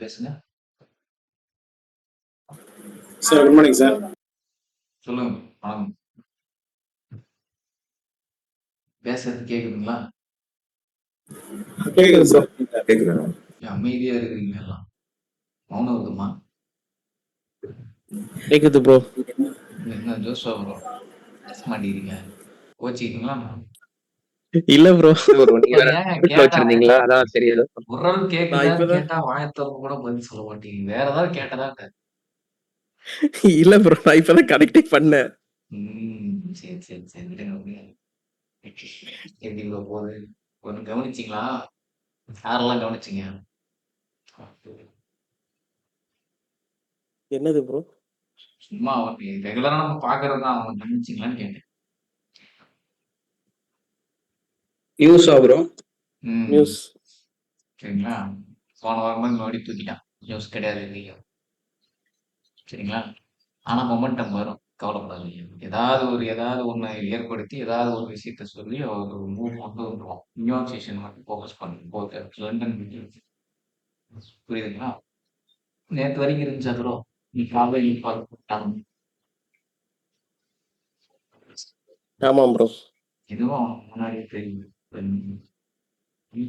பேசுங்க. Sir good morning sir. சொல்லுங்க. வணக்கம். பேசுறது கேக்குதுங்களா? கேக்குது சார். கேக்குதா? அமைதியா இருக்கிறீங்க எல்லாம். மௌனம் இருக்குமா? கேக்குது ப்ரோ. என்ன ஜோஷுவா ப்ரோ பேச மாட்டேங்கிறீங்க? கோச்சிக்கிட்டீங்களா? இல்ல ப்ரோ. நீங்க வேற ஏன் வீட்ல கேட்டா வச்சிருந்தீங்களா? அதான் தெரியல. குரல் நான் கேக்குதான்னு இப்பதான் கேட்டா வாயை திறந்து கூட பதில் சொல்ல மாட்டேங்குது. வேற ஏதாவது கேட்டதா? இல்ல ப்ரோ, நான் இப்பதான் கனெக்டே பண்ணேன். சரி சரி சரி விடுங்க விடுங்க. எப்படி ப்ரோ போகுது? ஒண்ணு கவனிச்சிங்களா? யாரெல்லாம் கவனிச்சிங்க? என்னது ப்ரோ? சும்மா ரெகுலரா நம்ம பாக்குறது தான். அவங்க கவனிச்சிங்களான்னு கேட்டேன். நியூஸா ப்ரோ? நியூஸ். சரிங்களா? போன வாரமா மறுபடியும் தூக்கிட்டான். நியூஸ் கிடையாது இல்லையா? சரிங்களா? ஆனா மொமெண்டம் வரும். கவலைப்படாதீங்க. ஏதாவது ஒண்ணு ஏற்படுத்தி ஏதாவது ஒரு விஷயத்த சொல்லி ஒரு மூவ் கொண்டு வந்துருவோம். நியூயார்க் மட்டும் ஃபோக்கஸ் பண்ணுங்க. போக லண்டன் புரியுதுங்களா? நேத்து வரைக்கும் இருந்துச்சா ப்ரோ? நீ காலையில பார்த்தாங்க. ஆமாம் ப்ரோ. இதுவும் முன்னாடியே தெரியும்.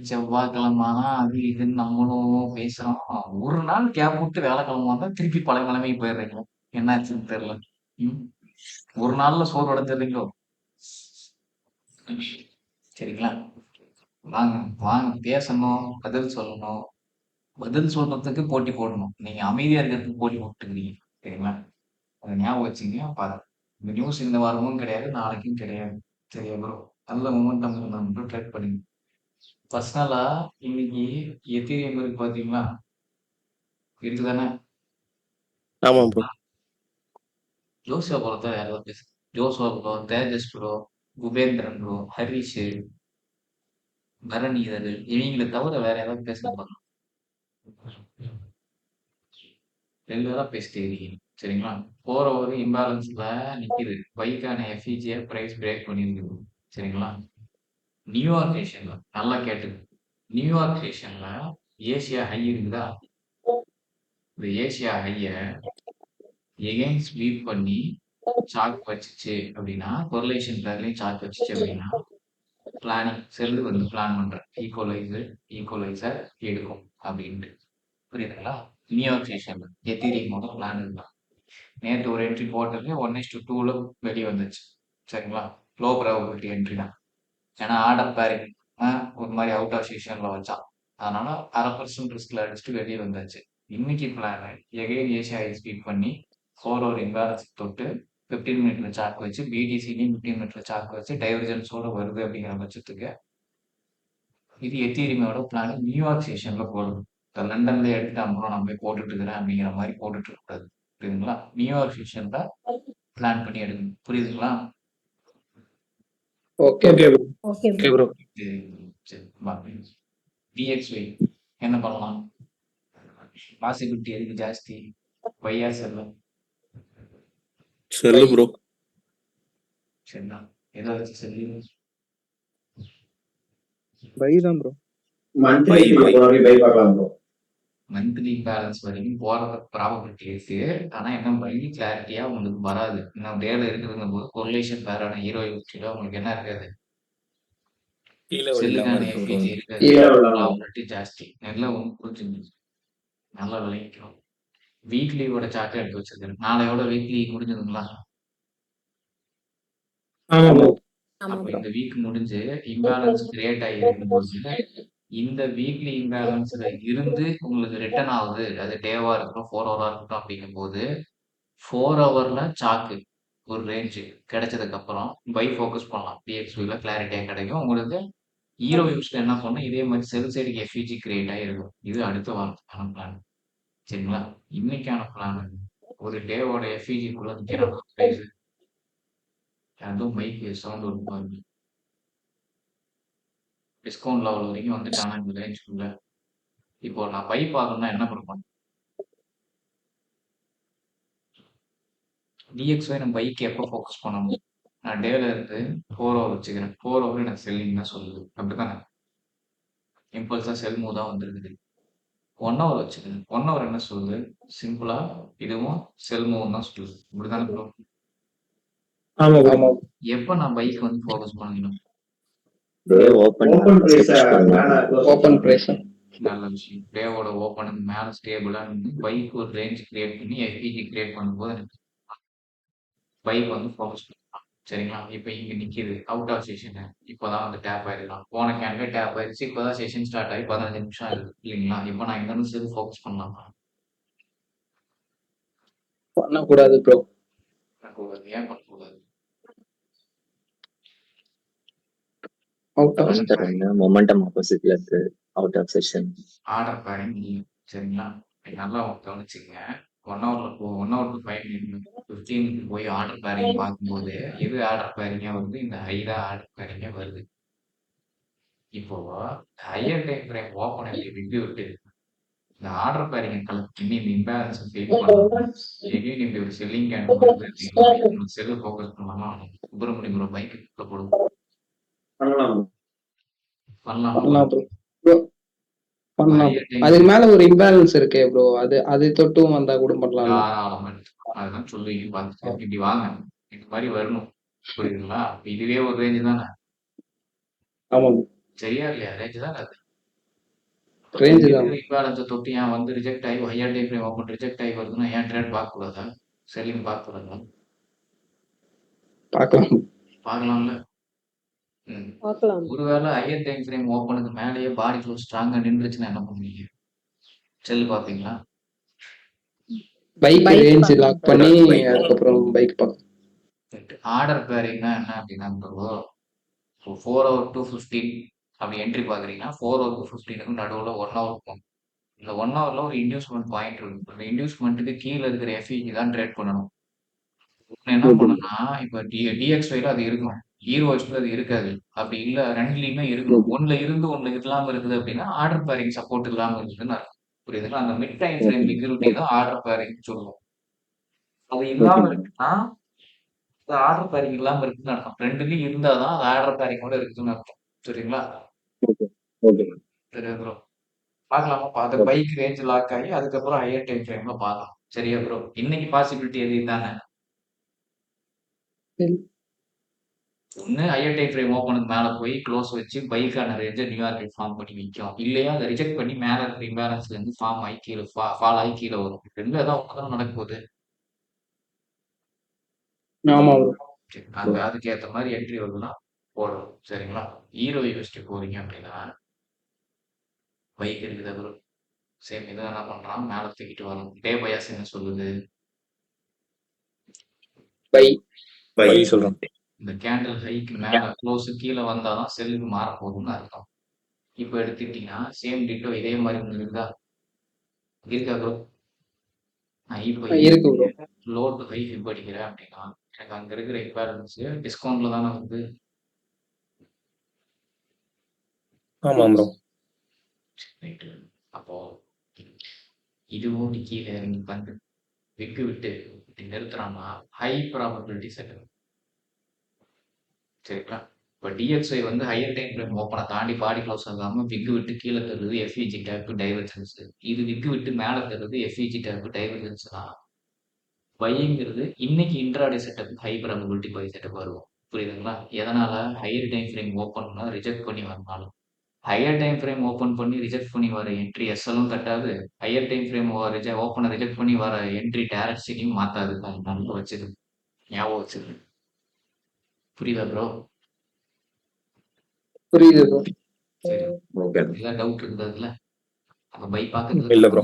செவ்வாய்க்கிழமை ஆனா அது இதுன்னு நம்மளும் பேசுறோம். ஒரு நாள் கேப் விட்டு வேலைக்கிழமை வந்தா திருப்பி பழைய நிலைமைக்கு போயிடுறீங்க. என்னாச்சுன்னு தெரியல. ம். ஒரு நாள்ல சோறு அடைஞ்சிடுறீங்களோ? சரிங்களா? வாங்க வாங்க பேசணும், பதில் சொல்லணும். பதில் சொல்றதுக்கு போட்டி போடணும். நீங்க அமைதியா இருக்கிறதுக்கு போட்டி போட்டுக்கிறீங்க. சரிங்களா? அத ஞாபகம் வச்சுக்கங்க. பாருங்க. இந்த நியூஸ் இந்த வாரமும் கிடையாது, நாளைக்கும் கிடையாது. சரியா ப்ரோ? நல்ல மொமெண்டம் இருந்தா மட்டும் ட்ரை பண்ணுங்க. பர்சனலா இன்னைக்கு எத்தீரியம் இருக்கு பாத்தீங்களா? இருக்குதானே? ஆமாம் ப்ரோ. ஜோசியா ப்ரோ தான் யாராவது பேசுங்க. ஜோசுவா ப்ரோ, தேஜஸ் ப்ரோ, குபேந்திரன் ப்ரோ, ஹரிஷ், பரணிதர் இவங்களை தவிர வேற யாராவது பேசுங்க பாருங்க. ரெகுலரா பேசிட்டே இருக்கீங்க. சரிங்களா? போற ஒரு இம்பேலன்ஸ்ல நிக்குது. பைக்கான எஃப்இஜியை பிரைஸ் பிரேக் பண்ணிருக்கு. சரிங்களா? நியூயார்க் ஸ்டேஷன்ல நல்லா கேட்டுது. நியூயார்க் ஸ்டேஷன்ல ஏசியா ஹை இருக்குதா? இந்த ஏசியா ஹைய எகைன் ஸ்வீப் பண்ணி சாக் வச்சுச்சு அப்படின்னா, கொரிலேஷன் பேர்லயும் சாக் வச்சுச்சு அப்படின்னா, பிளானிங் செல்லு வந்து பிளான் பண்ற ஈக்குவலைசர் எடுக்கும் அப்படின்ட்டு. புரியுதுங்களா? நியூயார்க் ஸ்டேஷன்ல எத்தீரியமோட பிளான் இருந்தான். நேற்று ஒரு என்ட்ரி போட்டது 1:2ல வெளியே வந்துச்சு. சரிங்களா? லோ ப்ராபபிலிட்டி என்ட்ரி தான். ஏன்னா ஆர்டர் பேரிங் ஒரு மாதிரி அவுட் ஆஃப் சீசன்ல வச்சான். அதனால 0.5% ரிஸ்க்ல அடிச்சுட்டு வெளியே வந்தாச்சு. இன்னைக்கு பிளான் எகைன் ஏசியா ஸ்பீட் பண்ணி 4 ஒரு இம்பேலன்ஸ் தொட்டு 15 மினிட்ல சாக் வச்சு பிடிசிலையும் 15 மினிட்ல சாக் வச்சு டைவர்ஜென்ஸோட வருது அப்படிங்கிற பட்சத்துக்கு இது எத்தீரியமோட பிளான் நியூயார்க் ஸ்டேஷன்ல போடணும். லண்டன்ல எடுத்துட்டு அப்புறம் நான் போய் போட்டுட்டு இருக்கிறேன் அப்படிங்கிற மாதிரி போட்டுட்டு இருக்கக்கூடாது. புரியுதுங்களா? நியூயார்க் ஸ்டேஷன்ல பிளான் பண்ணி எடுக்கணும். புரியுதுங்களா? Okay bro. Okay bro. சரி டிஎக்ஸ்ஒய் என்ன பண்ணலாம்? பாசிபிலிட்டி எதுக்கு ஜாஸ்தி? பையா செல்லும். சொல்லு ப்ரோ. சரிண்ணா எதை வச்சு சொல்லி பை தான் ப்ரோ. மந்த்லி பேலன்ஸ் வரைக்கும் போறது ப்ராபபிலிட்டி இருக்கு. ஆனா என்ன வழி கிளாரிட்டியா உங்களுக்கு வராது. இன்னும் டேல இருக்கிறது போது கொரிலேஷன் பேரான ஹீரோ யூசில உங்களுக்கு என்ன இருக்காது? செல்லுக்கான எஃபிஜி இருக்காது. ப்ராபபிலிட்டி ஜாஸ்தி. நல்லா புரிஞ்சுங்க. நல்லா விளைவிக்கும். வீக்லியோட சார்ட் எடுத்து வச்சிருக்கேன். நாளையோட வீக்லி முடிஞ்சதுங்களா? அப்ப இந்த வீக் முடிஞ்சு இம்பேலன்ஸ் கிரியேட் ஆகி இருக்கும்போது இந்த வீக்லி இம்பேலன்ஸ்ல இருந்து உங்களுக்கு ரிட்டர்ன் ஆகுது. அது டேவா இருக்கட்டும் 4 ஹவரா இருக்கட்டும் அப்படிங்கும் போது 4 ஹவர்ல சாக்கு ஒரு ரேஞ்சு கிடைச்சதுக்கு அப்புறம் பை ஃபோக்கஸ் பண்ணலாம். பிஎக்ஸ்வில கிளாரிட்டியா கிடைக்கும். உங்களுக்கு ஹீரோ யூஸ்ல என்ன பண்ணும்? இதே மாதிரி செல் சைடுக்கு எஃப்இஜி கிரியேட் ஆகிருக்கும். இது அடுத்த வாரத்துக்கான பிளான். சரிங்களா? இன்னைக்கான பிளான் ஒரு டேவோட எஃப்இஜிக்குள்ள நிக்கிறான் பிரைஸ். அதுவும் மைக் சவுண்ட் ஒரு பாருங்க. டிஸ்கவுண்ட் லெவல் வரைக்கும் வந்துட்டானா இந்த ரேஞ்சுக்குள்ள. இப்போ நான் பை பார்க்கணும்னா என்ன பண்ணுவேன்? டிஎக்ஸ்ஒய் நம்ம பைக்கு எப்போ ஃபோக்கஸ் பண்ணணும்? நான் டேல இருந்து 4 ஹவர் வச்சுக்கிறேன். 4 ஹவர் எனக்கு செல்லிங் தான் சொல்லுது. அப்படித்தானே? இம்பல்ஸா செல் மூவ் தான் வந்துருக்குது. 1 ஹவர் வச்சுக்கோங்க. 1 ஹவர் என்ன சொல்லுது? சிம்பிளா இதுவும் செல் மூவ்வும் தான் சொல்லுது. இப்படிதானே ப்ரோ? ஆமா ப்ரோ. ஆமா. எப்ப நான் பைக் வந்து ஃபோக்கஸ் பண்ணணும்? Open price. நல்ல விஷயம். டேவோட ஓப்பனுக்கு மேல ஸ்டேபிளா நின்னு பைக் ஒரு ரேஞ்ச் கிரியேட் பண்ணி எஃபிஜி கிரியேட் பண்ணும்போது பைக் வந்து ஃபோக்கஸ் பண்ணலாம். சரிங்களா? இப்ப இங்க நிக்குது. Out of session. இப்பதான் வந்து டேப் ஆயிடலாம். போன கேன்வே டேப் ஆயிடுச்சு. இப்பதான் செஷன் ஸ்டார்ட் ஆகி 15 நிமிஷம் ஆகுது. இல்லைங்களா? இப்ப நான் இங்க இருந்து செல் ஃபோக்கஸ் பண்ணலாமா? பண்ணக்கூடாது ப்ரோ. பண்ணக்கூடாது. ஏன் பண்ணக்கூடாது? அவுட் ஆஃப் மொமெண்டம் ஆப்போசிட்ல இருக்கு. Out of session. Order pairing இல்ல. சரிங்களா? நல்லா கவனிச்சுக்கங்க. 1 ஹவர்ல 1 ஹவர் டு 5 மினிட் 15க்கு போய் ஆர்டர் பேரிங் பார்க்கும்போது எது ஆர்டர் பேரிங்கா வருது? இந்த ஹை தான் ஆர்டர் பேரிங்கா வருது. இப்போ ஹையர் டைம் ஃப்ரேம் ஓப்பன் எப்படி விட்டு விட்டு இந்த ஆர்டர் பேரிங் கலெக்ட் பண்ணி இந்த இம்பேலன்ஸ் ஃபீல் பண்ணலாம். எகைன் இப்படி ஒரு செல்லிங் கேண்டில் வருது அப்படின்னா செல்லு ஃபோக்கஸ் பண்ணலாமா? சுப்பிரமணியம் ப்ரோ பைக் போடுவோம். பண்ணலாம் பண்ணலாமா? ப்ரோ. ப்ரோ பண்ணலாம். ஹையர் டைம் அதுக்கு மேல ஒரு இம்பேலன்ஸ் இருக்கே ப்ரோ. அது தொட்டும் வந்தா கூட பண்ணலாம். தாராளமா அதுதான் சொல்லுவீங்க பார்த்துட்டு இப்படி வாங்க இந்த மாதிரி வரணும். புரியுதுங்களா? இதுவே ஒரு ரேஞ்சு தானே. ஆமா சரியா இல்லையா? ரேஞ்சு தான் அது. ரேஞ்ச் தான். இம்பேலன்ஸை தொட்டு ஏன் வந்து ரிஜெக்ட் ஆகி higher time frame open reject ஆகி வருதுன்னா ஏன் ட்ரேட் பார்க்கக்கூடாதா? செல்லிங் பார்க்கக்கூடாதா? பார்க்கலாம். பார்க்கலாம்ல. ஒருவேளை ஹையர் டைம் ஃப்ரேம் ஓப்பனுக்கு மேலேயே பாடி ஃப்ளோ ஸ்ட்ராங்கா நின்றுச்சுன்னா என்ன பண்ணுவீங்க? செல் பார்ப்பீங்களா? பைக் ரேஞ்ச் லாக் பண்ணி அதுக்கப்புறம் பைக் பார்க்கலாம். ஆர்டர் பேரிங்னா என்ன அப்படின்னா ப்ரோ 4 ஹவர் டு 15 அப்படி என்ட்ரி பார்க்குறீங்கன்னா 4 ஹவர் டு 15க்கு நடுவில் 1 ஹவர் போகும். இந்த 1 ஹவர்ல ஒரு இன்டியூஸ்மெண்ட் பாயிண்ட் இருக்கு. அந்த இன்டியூஸ்மெண்ட்டுக்கு கீழே இருக்கிற எஃப்இஜி தான் ட்ரேட் பண்ணணும். என்ன பண்ணணும்னா இப்போ டிஎக்ஸ்ஒய்ல அது இருக்கும். ஹீரோஸ்ல அது இருக்காது. அப்படி இல்லை ரெண்டுலையுமே இருக்கணும். ஒன்னுல இருந்து ஒன்று இல்லாம இருக்குது அப்படின்னா ஆர்டர் பேரிங் சப்போர்ட் இல்லாம இருக்குதுன்னு அர்த்தம். புரியுதுங்களா? அந்த மிட் டைம் ஃப்ரேம் லிக்விடிட்டி தான் ஆர்டர் பேரிங் சொல்லுவோம். அது இல்லாம இருக்குன்னா ஆர்டர் பேரிங் இல்லாம இருக்குன்னு அர்த்தம். ரெண்டுலயும் இருந்தாதான் அது ஆர்டர் பேரிங்கோட இருக்குன்னு அர்த்தம். சரிங்களா? சரி ப்ரோ. பார்க்கலாமா? அது பைக் ரேஞ்ச் லாக் ஆகி அதுக்கப்புறம் ஹையர் டைம் ஃப்ரேம்ல பார்க்கலாம். சரியா ப்ரோ? இன்னைக்கு பாசிபிலிட்டி எது தானே? ஒண்ணு ஹையர் டைம் ஃப்ரேம் ஓப்பனுக்கு மேல போய் க்ளோஸ் வச்சு பைக்கான ரேஞ்சை நியூயார்க்கில் ஃபார்ம் பண்ணி விற்கும். இல்லையா அதை ரிஜெக்ட் பண்ணி மேல இருக்கிற இம்பேலன்ஸ்ல இருந்து ஃபார்ம் ஆகி கீழே ஃபால் ஆகி கீழே வரும். ரெண்டு ஏதாவது ஒன்று நடக்க போகுது. ஆமா சரி, அந்த அதுக்கு ஏற்ற மாதிரி என்ட்ரி வருதுன்னா போடுறோம். சரிங்களா? ஹீரோ யூஎஸ்டி போறீங்க அப்படின்னா பைக் இருக்குது ப்ரோ. சேம் இதை என்ன பண்றான்? மேல தூக்கிட்டு வரும். டே பயாஸ் என்ன சொல்லுது? பை சொல்றேன். இந்த கேண்டில் ஹைக்கு மேல க்ளோஸ் கீழே வந்தாதான் செல்லுக்கு மாற போகுதுன்னு அர்த்தம். இப்போ எடுத்துக்கிட்டீங்கன்னா சேம் டிட்டோ இதே மாதிரி ஒன்று இருக்கா ப்ரோ? நான் இப்போ இருக்கு ப்ரோ. லோ டு ஹை ஃபிப் அடிக்கிறேன் அப்படின்னா எனக்கு அங்க இருக்கிற இம்பேலன்ஸ் டிஸ்கவுண்ட்ல தானே வருது. ஆமா ப்ரோ. ரைட்டு. அப்போ இதுவும் கீழே இறங்கி வந்து விக்கு விட்டு நிறுத்துறான்னா ஹை ப்ராபபிலிட்டி செட்டில். சரிங்களா? இப்போ டிஎக்ஸ்ஐ வந்து ஹையர் டைம் ஃப்ரேம் ஓப்பனை தாண்டி பாடி க்ளோஸ் ஆகாம விக்கு விட்டு கீழே தருது எஃப்இஜி டேப் டைவர்ஜன்ஸ். இது விக்கு விட்டு மேலே தருது எஃப்இஜி டேப் டைவர்ஜன்ஸ் தான். பைங்கிறது இன்னைக்கு intraday setup high probability buy setup வருவோம். புரியுதுங்களா? எதனால? Higher time frame open reject பண்ணி வரனாலும் ஹையர் டைம் ஃப்ரேம் ஓப்பன் பண்ணி ரிஜெக்ட் பண்ணி வர என்ட்ரி எஸ்எல்லும் தட்டாது. ஹையர் டைம் ஃப்ரேம் ஓப்பனை ரிஜெக்ட் பண்ணி வர என்ட்ரி டைரக்ஷனையும் மாத்தாது. நல்லா வச்சுது. ஞாபகம் வச்சுது. புரியுதா ப்ரோ? புரியுது ப்ரோ. சரி. ஏதாவது டவுட் இருந்ததுல அப்ப பை பார்க்கறது இல்ல bro.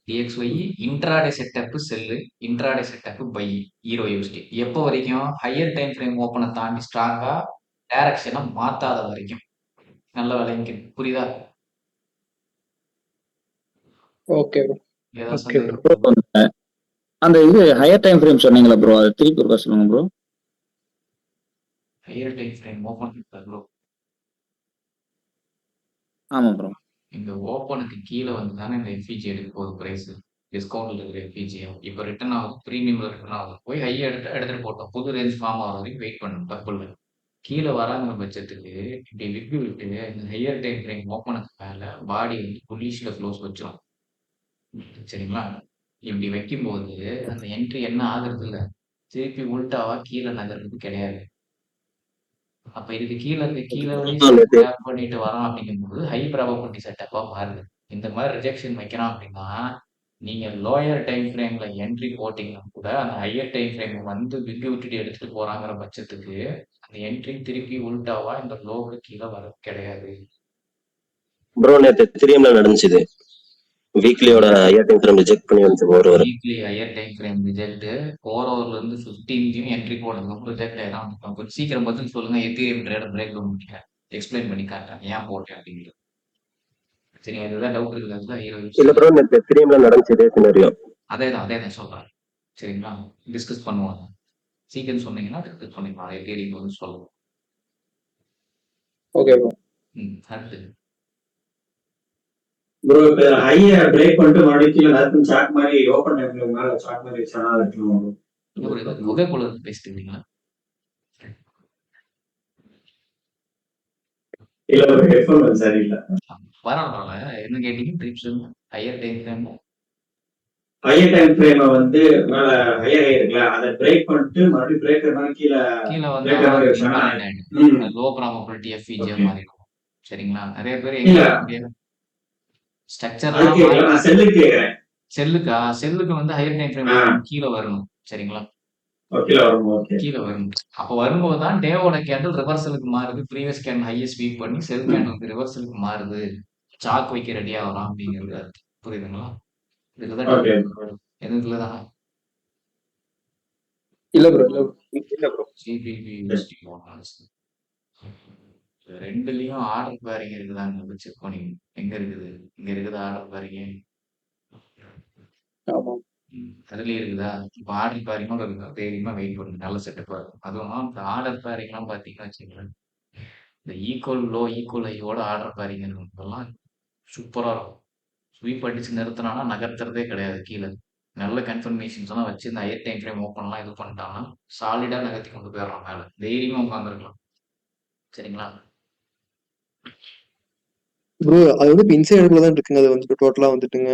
DXY intraday setup sell intraday setup buy euro USD எப்போ வரைக்கும்? ஹையர் டைம் ஃப்ரேம் ஓப்பனை தாண்டி ஸ்ட்ராங்கா டைரக்ஷனை மாத்தாத வரைக்கும். நல்ல விலைங்க. புரியுதா? Okay bro. ஏதாவது ஓகே சந்தேகம்? அந்த இது ஹையர் டைம் ஃப்ரேம் சொன்னீங்களா ப்ரோ? அது திருப்பி ஒருக்கா சொல்லுங்க bro. Higher time frame open bro. ஆமா ப்ரோ. இந்த ஓப்பனுக்கு கீழே வந்து தானே இந்த எஃபிஜி எடுக்க போகுது பிரைஸ். டிஸ்கவுண்ட்ல இருக்கிற எஃபிஜி இப்போ ரிட்டர்ன் ஆகுது. ப்ரீமியம்ல ரிட்டர்ன் ஆகுது. போய் ஹை எடுத்துட்டு போட்டோம். புது ரேஞ்ச் ஃபார்ம் ஆகிற வரைக்கும் வெயிட் பண்ணணும். தப்பு இல்லை. கீழ வராங்கிற பட்சத்துக்கு இப்படி விட்டு விட்டு இந்த ஹையர் டைம் ஃப்ரேம் ஓப்பனுக்கு மேல பாடி வந்து புல்லிஷ்ல க்ளோஸ் வச்சிரும். சரிங்களா? இப்படி வைக்கும்போது அந்த என்ட்ரி என்ன ஆகுறது இல்ல. திருப்பி உல்டாவா கீழ நகர்றது கிடையாது. அப்ப இதுக்கு கீழ வரையும் கிராப் பண்ணிட்டு வரோம் அப்படிங்கும்போது ஹை ப்ராபபிலிட்டி செட்டப்பா மாறுது. இந்த மாதிரி ரிஜெக்ஷன் வைக்கிறான் அப்படின்னா நீங்க லோயர் டைம் ஃப்ரேம்ல என்ட்ரி போட்டீங்கன்னா கூட அந்த ஹையர் டைம் ஃப்ரேம் வந்து விட்டு விட்டுட்டு எடுத்துட்டு போறாங்கிற பட்சத்துக்கு அந்த என்ட்ரி திருப்பி உல்டாவா இந்த லோவுக்கு கீழே வர கிடையாது. ப்ரோ நேத்து 3M நடந்துச்சு. வீக்லியோட ஹையர் டைம் ஃப்ரேம் ரிஜெக்ட் பண்ணி வந்து ஒரு weekly higher time frame reject 4 ஹவர்ல இருந்து 15 என்ட்ரி போடுறதுக்கு ரிஜெக்ட் ஆயிடும். கொஞ்சம் சீக்கிரம் பதில் சொல்லுங்க. Ethereum trader break down explain பண்ணி காட்டுறேன் ஏன் போட்டேன் அப்படிங்கிறது. சரி, இதுதான் டவுட் இருக்குல்ல ஹீரோ. இல்ல ப்ரோ நேத்து 3M நடந்துச்சு சினாரியோ. அதேதான் சொல்றேன். சரிங்களா, டிஸ்கஸ் பண்ணுவாங்க. சீக்கிரம் சொன்னீங்கன்னா டிஸ்கஸ் பண்ணிக்கலாம். எத்திரியம் வந்து சொல்லுவோம். Okay bro. அடுத்து ப்ரோ இப்ப ஹைய பிரேக் பண்ணிட்டு மறுபடியும் கீழே நடக்கும் சாட் மாதிரி ஓப்பன் டைம்ல மேல சாட் மாதிரி வச்சா இருக்கணும். முகக்குள்ள பேசிட்டு இருந்தீங்களா? இல்ல ஒரு ஹெட்ஃபோன் சரியில்லை. பரவாயில்ல, என்ன கேட்டீங்க? ட்ரிப்ஸ் higher time frame higher time frame வந்து மேல ஹையர் இருக்குல்ல அதை பிரேக் பண்ணிட்டு மறுபடியும் பிரேக்கர் மாதிரி கீழே பிரேக்கர் மாதிரி வச்சாங்கன்னா லோ ப்ராபபிலிட்டி எஃப்இஜி மாதிரி இருக்கும். சரிங்களா, நிறைய பேர் ஸ்ட்ரக்சர் செல்லுக்கு வந்து ஹையர் டைம் ஃப்ரேம் கீழே வரணும். சரிங்களா, கீழே வரணும். அப்ப வரும்போது தான் டேவோட கேண்டில் ரிவர்சலுக்கு மாறுது. ப்ரீவியஸ் கேண்டில் ஹையை ஸ்வீப் பண்ணி செல் கேண்டில் ரிவர்சலுக்கு மாறுது. சாக் வைக்க ரெடியா வரும் அப்படிங்கிறது அர்த்தம். புரியுதுங்களா? இதுலதான் இதுலதான் இல்ல ப்ரோ சிபிபி ரெண்டுலயும் ஆர்டர் பேரிங் இருக்குதான்னு செக் பண்ணி எங்க இருக்குது? இங்க இருக்குதா ஆர்டர் பேரிங்? அதுலயே இருக்குதா? இப்ப ஆர்டர் பேரிங்கோட இருக்குதா? தைரியமா வெயிட் பண்ணுங்க. நல்ல செட்டப்பா இருக்கும். அதுவும் இந்த ஆர்டர் பேரிங் எல்லாம் பாத்தீங்கன்னா வச்சுக்கோங்களேன், இந்த ஈக்குவல் லோ ஈக்குவல் ஐயோட ஆர்டர் பேரிங் இதெல்லாம் சூப்பரா இருக்கும். ஸ்வீப் அடிச்சு நிறுத்தினானா நகர்த்துறதே கிடையாது கீழே. நல்ல கன்ஃபர்மேஷன்ஸ் எல்லாம் வச்சு இந்த ஹையர் டைம் ஃப்ரேம் ஓப்பன்லாம் இது பண்ணிட்டாங்கன்னா சாலிடா நகர்த்தி கொண்டு போயிடலாம் மேல. தைரியமா உட்காந்துருக்கலாம். சரிங்களா ப்ரோ, அது வந்து இன்சைடுக்குள்ள தான் இருக்குங்க. அது வந்துட்டு டோட்டலா வந்துட்டுங்க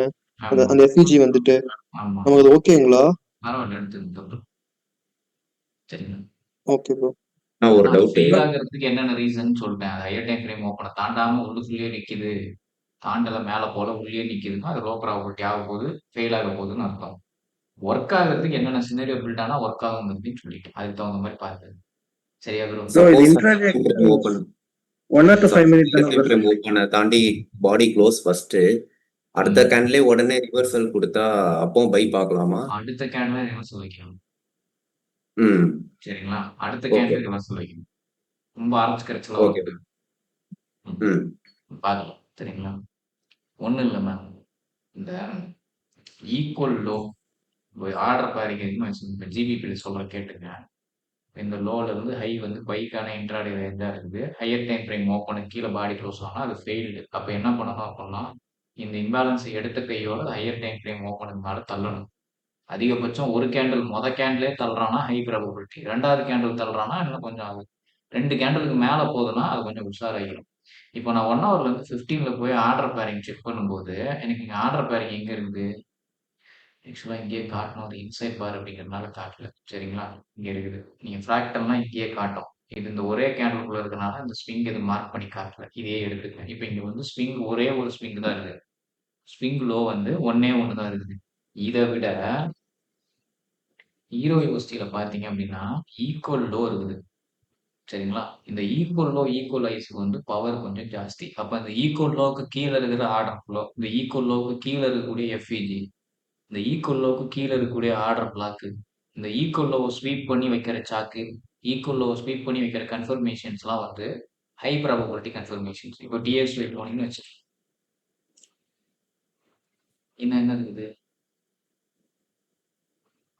அந்த எஃப்இஜி வந்துட்டு நமக்கு அது ஓகேங்களா? பரவாயில்ல, எடுத்து. சரிங்களா, ஓகே ப்ரோ. ஒரு டவுட் ஃபெயில் ஆகிறதுக்கு என்னென்ன ரீசன் சொல்லிட்டேன். அது ஹையர் டைம் ஃப்ரேம் ஓப்பனை தாண்டாம உள்ளுக்குள்ளேயே நிக்குது, தாண்டல மேல போல உள்ளே நிக்குதுன்னா அது லோ ப்ராபபிலிட்டி ஆக போகுது, ஃபெயில் ஆக போகுதுன்னு அர்த்தம். ஒர்க் ஆகிறதுக்கு என்னென்ன சினாரியோ பில்ட் ஆனா ஒர்க் ஆகும் அப்படின்னு சொல்லிட்டேன். அதுக்கு தகுந்த மாதிரி பாருங்க. சரியா ப்ரோ? ஓபன் 1 or 5 minutes ஓபனை தாண்டி பாடி க்ளோஸ் ஃபர்ஸ்ட். அடுத்த கேண்ட்லயே உடனே ரிவர்சல் கொடுத்தா அப்போ பை பார்க்கலாமா? அடுத்த கேண்ட்ல ரிவர்சல் வைக்கணும். சரிங்களா, அடுத்த கேண்ட்ல ரிவர்சல் வைக்கணும். ரொம்ப ஆரம்பிச்சுக்கிறச்சுல பார்க்கலாம். சரிங்களா, ஒண்ணும் இல்லை மேம். இந்த ஈக்குவல் லோ ஆர்டர் பாருங்க. இப்போ ஜிபிபி சொல்ற கேட்டுங்க. இந்த லோல இருந்து ஹை வந்து பைக்கான இன்ட்ராடே ரேஞ்ச் தான் இருக்குது. ஹையர் டைம் ஃப்ரேம் ஓப்பனுக்கு கீழே பாடி க்ளோஸ் ஆனா அது ஃபெயில்டு. அப்ப என்ன பண்ணணும் அப்படின்னா இந்த இம்பேலன்ஸை எடுத்த கையோட ஹையர் டைம் ஃப்ரேம் ஓப்பனுக்கு மேல தள்ளணும். அதிகபட்சம் ஒரு கேண்டில் கேண்டிலே தள்ளுறானா ஹை ப்ராபபிலிட்டி, ரெண்டாவது கேண்டில் தள்ளுறானா இன்னும் கொஞ்சம் ஆகுது, 2 கேண்டிலுக்கு மேல போகுதுன்னா அது கொஞ்சம் உஷாராகிடும். இப்போ நான் 1 ஹவர்ல இருந்து 15ல போய் ஆர்டர் பேரிங் செக் பண்ணும்போது எனக்கு இங்க ஆர்டர் பேரிங் எங்க இருக்குது? ஆக்சுவலா இங்கேயே காட்டணும். அது இன்சைட் பார் அப்படிங்கிறதுனால காட்டல. சரிங்களா, இங்க இருக்குது. நீங்க ஃப்ராக்டல்னா இங்கேயே காட்டும். இது இந்த ஒரே கேண்டிலுக்குள்ள இருக்கனால இந்த ஸ்விங் இது மார்க் பண்ணி காட்டல. இதையே எடுத்துக்கங்க. இப்போ இங்க வந்து ஸ்விங் ஒரே ஒரு ஸ்விங் தான் இருக்குது. ஸ்விங் லோ வந்து ஒன்னே ஒன்று தான் இருக்குது. இதை விட ஹீரோ யூனிவர்சிட்டியில பாத்தீங்க அப்படின்னா ஈக்குவல் லோ இருக்குது. சரிங்களா, இந்த ஈக்குவல் லோ ஈக்குவல் ஐஸ்க்கு வந்து பவர் கொஞ்சம் ஜாஸ்தி. அப்ப இந்த ஈக்குவல் லோக்கு கீழே இருக்கிற ஆர்டர் ஃப்ளோ, இந்த ஈக்குவல் லோக்கு கீழே இருக்கக்கூடிய எஃப்இஜி, இந்த ஈக்குவல் லோக்கு கீழே இருக்கக்கூடிய ஆர்டர் பிளாக்கு, இந்த ஈக்குவல் லோவை ஸ்வீப் பண்ணி வைக்கிற சாக்கு, ஈக்குவல் லோவை ஸ்வீப் பண்ணி வைக்கிற கன்ஃபர்மேஷன்ஸ்லாம் வந்து ஹை ப்ராபபிலிட்டி கன்ஃபர்மேஷன்ஸ். இப்போ டிஎஸ் போனீங்கன்னு வச்சு என்ன இருக்குது?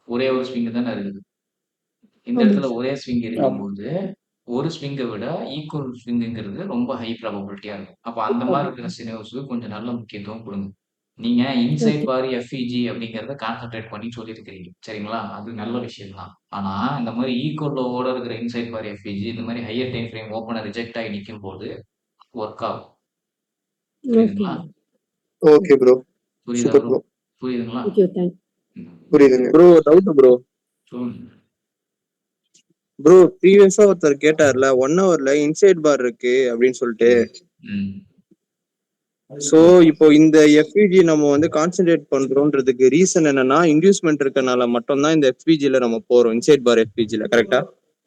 ஒரே ஒரு ஸ்விங் தானே இருக்குது. இந்த இடத்துல ஒரே ஸ்விங் இருக்கும்போது ஒரு ஸ்விங்கை விட ஈக்குவல் ஸ்விங்கிறது ரொம்ப ஹை ப்ராபபிலிட்டியா இருக்கும். அப்ப அந்த மாதிரி இருக்கிற சினாரியோஸ்க்கு கொஞ்சம் நல்ல முக்கியத்துவம் கொடுங்க. நீங்க இன்சைட் ஓகே. பார் எஃப்இஜி அப்படிங்கிறத கான்சென்ட்ரேட் பண்ணி சொல்லியிருக்கிறீங்க. சரிங்களா? அது நல்ல விஷயம் தான். ஆனா, இந்த மாரி ஈக்குவல் லோவோட இருக்கிற இன்சைட் பார் எஃப்இஜி இந்த மாரி ஹையர் டைம் ஃப்ரேம் ஓப்பன ரிஜெக்ட் ஆகி நிக்கும்போது ஒர்க் ஆகும். புரியுதுங்களா? ஓகேங்க. Okay bro. புரியுதா சூப்பர் ப்ரோ? ப்ரோ. புரியுதுங்களா? ஓகே. தேங்க் ம். புரியுதுங்க. Bro doubt bro. சொல்லுங்க. ப்ரோ ப்ரீவியஸா ஒருத்தர் கேட்டார்ல 1 ஹவர்ல இன்சைட் பார் இருக்கு அப்படின்னு சொல்லிட்டு. ம். சோ இப்போ இந்த எஃபிஜி நம்ம வந்து கான்சென்ட்ரேட் பண்றோம்ன்றதுக்கு ரீசன் என்னன்னா இன்டியூஸ்மெண்ட் இருக்கனால மட்டும்தான் இந்த எஃபிஜில நம்ம போறோம் இன்சைட் பார் எஃபிஜில கரெக்டா?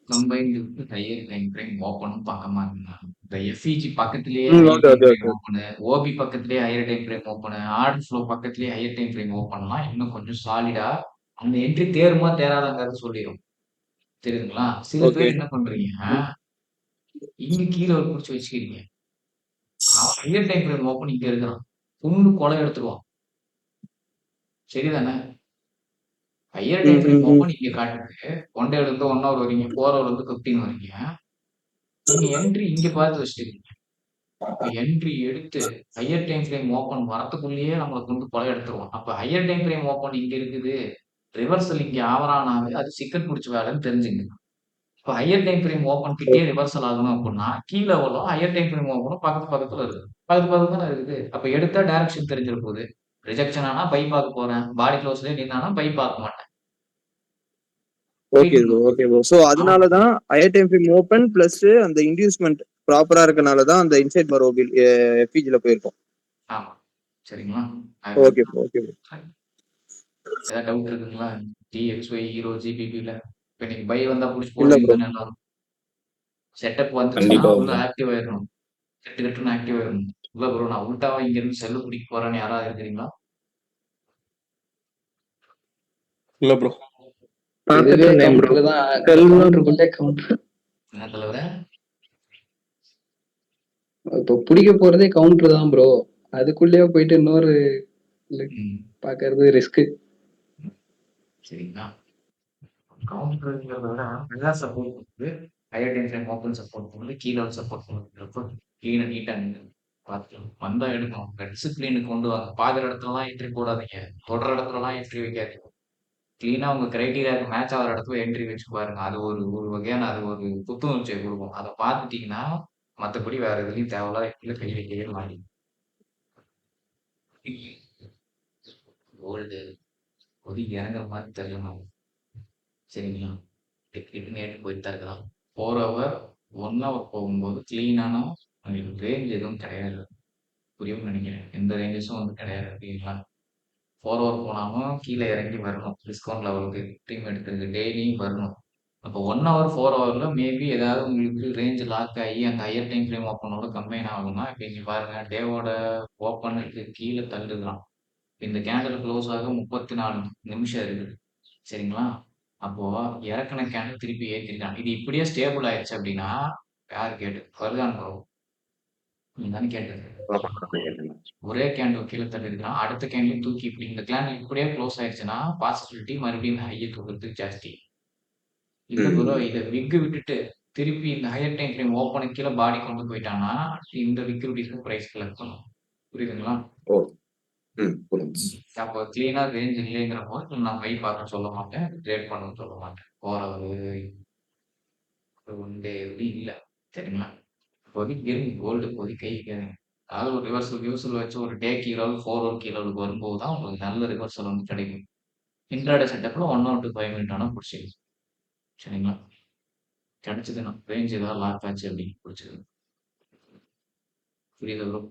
Combined with higher time frame ஓப்பனும் பார்க்க இருந்தா இந்த எஃப்இஜி பக்கத்திலேயே okay higher time okay frame okay. Open, OB பக்கத்திலேயே higher time frame open, order flow பக்கத்திலேயே ஹையர் டைம் ஃப்ரேம் ஓப்பன்லாம் இன்னும் கொஞ்சம் சாலிடா அந்த என்ட்ரி தேருமா தேராதாங்கிறது சொல்லிடும். தெரியுதுங்களா? சில ஓகே. பேர் என்ன பண்றீங்க, இங்க கீழே ஒரு பிடிச்சி வச்சுக்கிறீங்க. அவன் ஹையர் டைம் ஃப்ரேம் ஓப்பன் இங்க இருக்கிறான். புண்ணு கொலை எடுத்துருவான். சரிதானே? ஹையர் டைம் ஃப்ரேம் ஓப்பன் இங்க காட்டுது. 1 டேல இருந்து 1 ஹவர் வரீங்க, 4 ஹவர் வந்து 15 வரீங்க. நீங்க என்ட்ரி இங்க பார்த்து வச்சுட்டீங்க. இப்ப என்ட்ரி எடுத்து ஹையர் டைம் ஃப்ரேம் ஓப்பன் வரத்துக்குள்ளேயே நம்மள கொண்டு கொலை எடுத்துருவான். அப்ப ஹையர் டைம் ஃப்ரேம் ஓப்பன் இங்க இருக்குது. ரிவர்சல் இங்க ஆவரானாவே அது சிக்கன் புடிச்ச வேலைன்னு தெரிஞ்சுங்க. இப்ப ஹையர் டைம் ஃப்ரேம் ஓப்பன் கிட்டயே ரிவர்சல் ஆகணும் அப்படின்னா, கீழ லெவலும் ஹையர் டைம் ஃப்ரேம் ஓப்பனும் பக்கத்து பக்கத்துல இருக்கு. பக்கத்து பக்கத்துல தானே இருக்குது. அப்ப எடுத்தா டைரக்ஷன் தெரிஞ்சிட போகுது. ரிஜெக்ஷன் ஆனா பை பார்க்க போறேன். பாடி க்ளோஸ்லயே நின்னானா பை பார்க்க மாட்டேன். ஓகே புரியுதுங்களா? Bro okay bro. சோ அதனால தான் higher time frame open plus அந்த இன்டியூஸ்மெண்ட் ப்ராப்பரா இருக்கனால தான் அந்த இன்சைட் பார் ஓபி எஃபிஜில போயிருக்கோம். ஆமா. சரிங்களா? Okay bro okay bro. ஏதாவது டவுட் இருக்குங்களா? டிஎக்ஸ்ஒய் ஹீரோ ஜிபிபில இப்ப நீங்க பை வந்தா புடிச்சு இல்ல ப்ரோ. போடுவீங்க எல்லாரும். செட்டப் வந்துச்சுன்னா கண்டிப்பா உள்ள bro. ஆக்டிவ் ஆயிடணும். கட்டு கட்டுன்னு ஆக்டிவ் ஆயிடணும். இல்ல ப்ரோ நான் உள்டாவா இங்க இருந்து செல்லு பிடிக்க போறேன்னு யாராவது இருக்கிறீங்களா? இல்ல ப்ரோ. இதுவே பார்த்துட்டு இருந்தேன் ப்ரோ. கவுண்டர் தான். கவுண்டருக்குள்ளே கவுண்டர். என்ன தலைவர? இப்போ பிடிக்க போறதே கவுண்டர் தான் ப்ரோ. அதுக்குள்ளேயே போயிட்டு இன்னொரு பாக்குறது ரிஸ்க். சரிங்களா? கவுண்டருங்கிறத விட நல்லா சப்போர்ட் பண்ணுது. Higher time frame open support பண்ணுது. கீழே சப்போர்ட் பண்ணுறப்போ கிளீனா நீட்டா நின்று பார்த்துக்கலாம். வந்தா எடுக்கணும். உங்க டிசிப்ளினுக்கு கொண்டு வாங்க. பாக்குற இடத்துலலாம் என்ட்ரி போடாதீங்க. தொடர இடத்துலலாம் என்ட்ரி வைக்காதீங்க. கிளீனா உங்க கிரைட்டீரியாவுக்கு மேட்ச் ஆகிற இடத்துல என்ட்ரி வச்சு பாருங்க. அது ஒரு ஒரு வகையான அது ஒரு புத்துணர்ச்சியை கொடுக்கும். அதை பார்த்துட்டீங்கன்னா மற்றபடி வேற எதுலையும் தேவையில்ல கை வைக்கவே மாட்டீங்க. கோல்டு கொதி இறங்குற மாதிரி தெரியல. சரிங்களா? டிக்கெட்டுன்னு ஏட்டு போயிட்டு தான் இருக்கலாம். 4 ஹவர் 1 ஹவர் போகும்போது கிளீனான உங்களுக்கு ரேஞ்ச் எதுவும் கிடையாது. புரியும்னு நினைக்கிறேன். எந்த ரேஞ்சஸும் வந்து கிடையாது. அப்படிங்களா? 4 ஹவர் போனாலும் கீழே இறங்கி வரணும். டிஸ்கவுண்ட் லெவலுக்கு டீம் எடுக்கிறது டெய்லியும் வரணும். அப்போ 1 ஹவர் 4 ஹவர்ல மேபி ஏதாவது உங்களுக்கு ரேஞ்ச் லாக் ஆகி அந்த ஹையர் டைம் ஃப்ரேம் ஓப்பனோட கம்பைன் ஆகும்னா இப்போ இங்கே பாருங்க டேவோட ஓப்பனுக்கு கீழே தள்ளுதான். இந்த கேண்டில் க்ளோஸ் ஆக 34 நிமிஷம் இருக்குது. சரிங்களா? அப்போ இறக்குன கேண்டில் திருப்பி ஏற்றிருக்காங்க. இது இப்படியே ஸ்டேபிள் ஆயிடுச்சு அப்படின்னா யார் கேட்டு ஃபர்கான் ப்ரோ நீங்க தானே கேட்டது. ஒரே கேண்டில் கீழே தள்ளிருக்கான். அடுத்த கேண்டில் தூக்கி இப்படி இந்த கேண்டில் இப்படியே க்ளோஸ் ஆயிடுச்சுன்னா பாசிபிலிட்டி மறுபடியும் ஹையை தூக்கிறதுக்கு ஜாஸ்தி. இல்ல ப்ரோ இதை விக்கு விட்டுட்டு திருப்பி இந்த ஹையர் டைம் ஃப்ரேம் ஓப்பனுக்கு கீழே பாடி கொண்டு போயிட்டாங்கன்னா இந்த விக்கு பிரைஸ் கலெக்ட் பண்ணும். புரியுதுங்களா? ஓ புரிஞ்சு. அப்போ கிளீனா ரேஞ்ச் இல்லைங்கிறப்போ நான் பை பார்க்க சொல்ல மாட்டேன். ட்ரேட் பண்ண சொல்ல மாட்டேன். போற ஒரு ஒன் டே இல்ல. சரிங்களா? இப்போதைக்கு இருங்க. கோல்டு இப்போதைக்கு கை வைக்காதீங்க. அதாவது ஒரு ரிவர்சல் வச்சு ஒரு டே கீழே 4 ஹவர் கீழே வரும்போது தான் உங்களுக்கு நல்ல ரிவர்சல் வந்து கிடைக்கும். இன்ட்ராடே செட்டப்ல 1 ஹவர் டு 5 மினிட் ஆனா பிடிச்சிடும். சரிங்களா? கிடைச்சதுன்னா ரேஞ்ச் ஏதாவது லாக் ஆச்சு அப்படின்னு பிடிச்சது. புரியுது bro?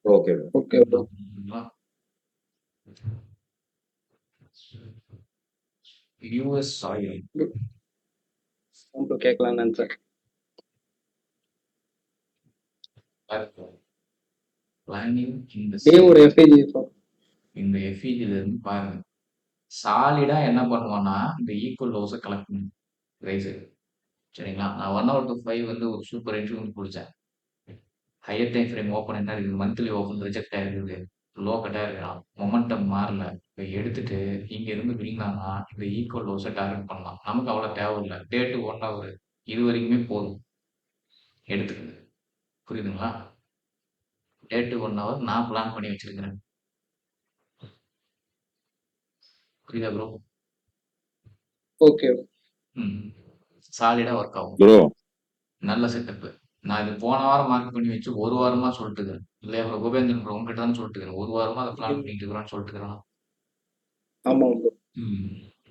Okay okay bro. US oil கேட்கலாம்னு நினைச்சேன். பிளானிங் ஒரு எஃப்ஐஜி இந்த எஃப்இஜில இருந்து பாருங்க. சாலிடா என்ன பண்ணுவான்னா இந்த ஈக்குவல் லோஸை கலெக்ட் பண்ணி பிரைஸ். சரிங்களா? நான் 1 ஹவர் டு 5 வந்து ஒரு சூப்பர் என்ட்ரி ஒன்று பிடிச்சேன். ஹையர் டைம் ஃப்ரேம் ஓப்பன் என்ன இருக்குது? மந்த்லி ஓப்பன் ரிஜெக்ட் ஆயிருக்குது. லோ கட்டாக இருக்கலாம். மொமெண்டம் மாறல. இப்போ எடுத்துட்டு இங்க இருந்து விழுந்தாங்கன்னா இந்த ஈக்குவல் லோஸை டார்கெட் பண்ணலாம். நமக்கு அவ்வளோ தேவையில்லை. டே டு 1 ஹவர் இது வரைக்குமே போதும் எடுத்துக்குது. புரியுதுங்களா? டேட்டு 1 ஹவர் நான் பிளான் பண்ணி வச்சிருக்கிறேன். புரியுதா ப்ரோ? ஓகே. சாலிடா ஒர்க் ஆகும். ப்ரோ நல்ல செட்டப். நான் இது போன வாரம் மார்க் பண்ணி வச்சு ஒரு வாரமா சொல்லிட்டு இருக்கிறேன். இல்லையா ப்ரோ? கோபேந்திரன் ப்ரோ உங்ககிட்ட தான் சொல்லிட்டு இருக்கிறேன். ஒரு வாரமா அதை பிளான் பண்ணிட்டு இருக்கிறோம்னு சொல்லிட்டு இருக்கிறேன். ஆமா ப்ரோ.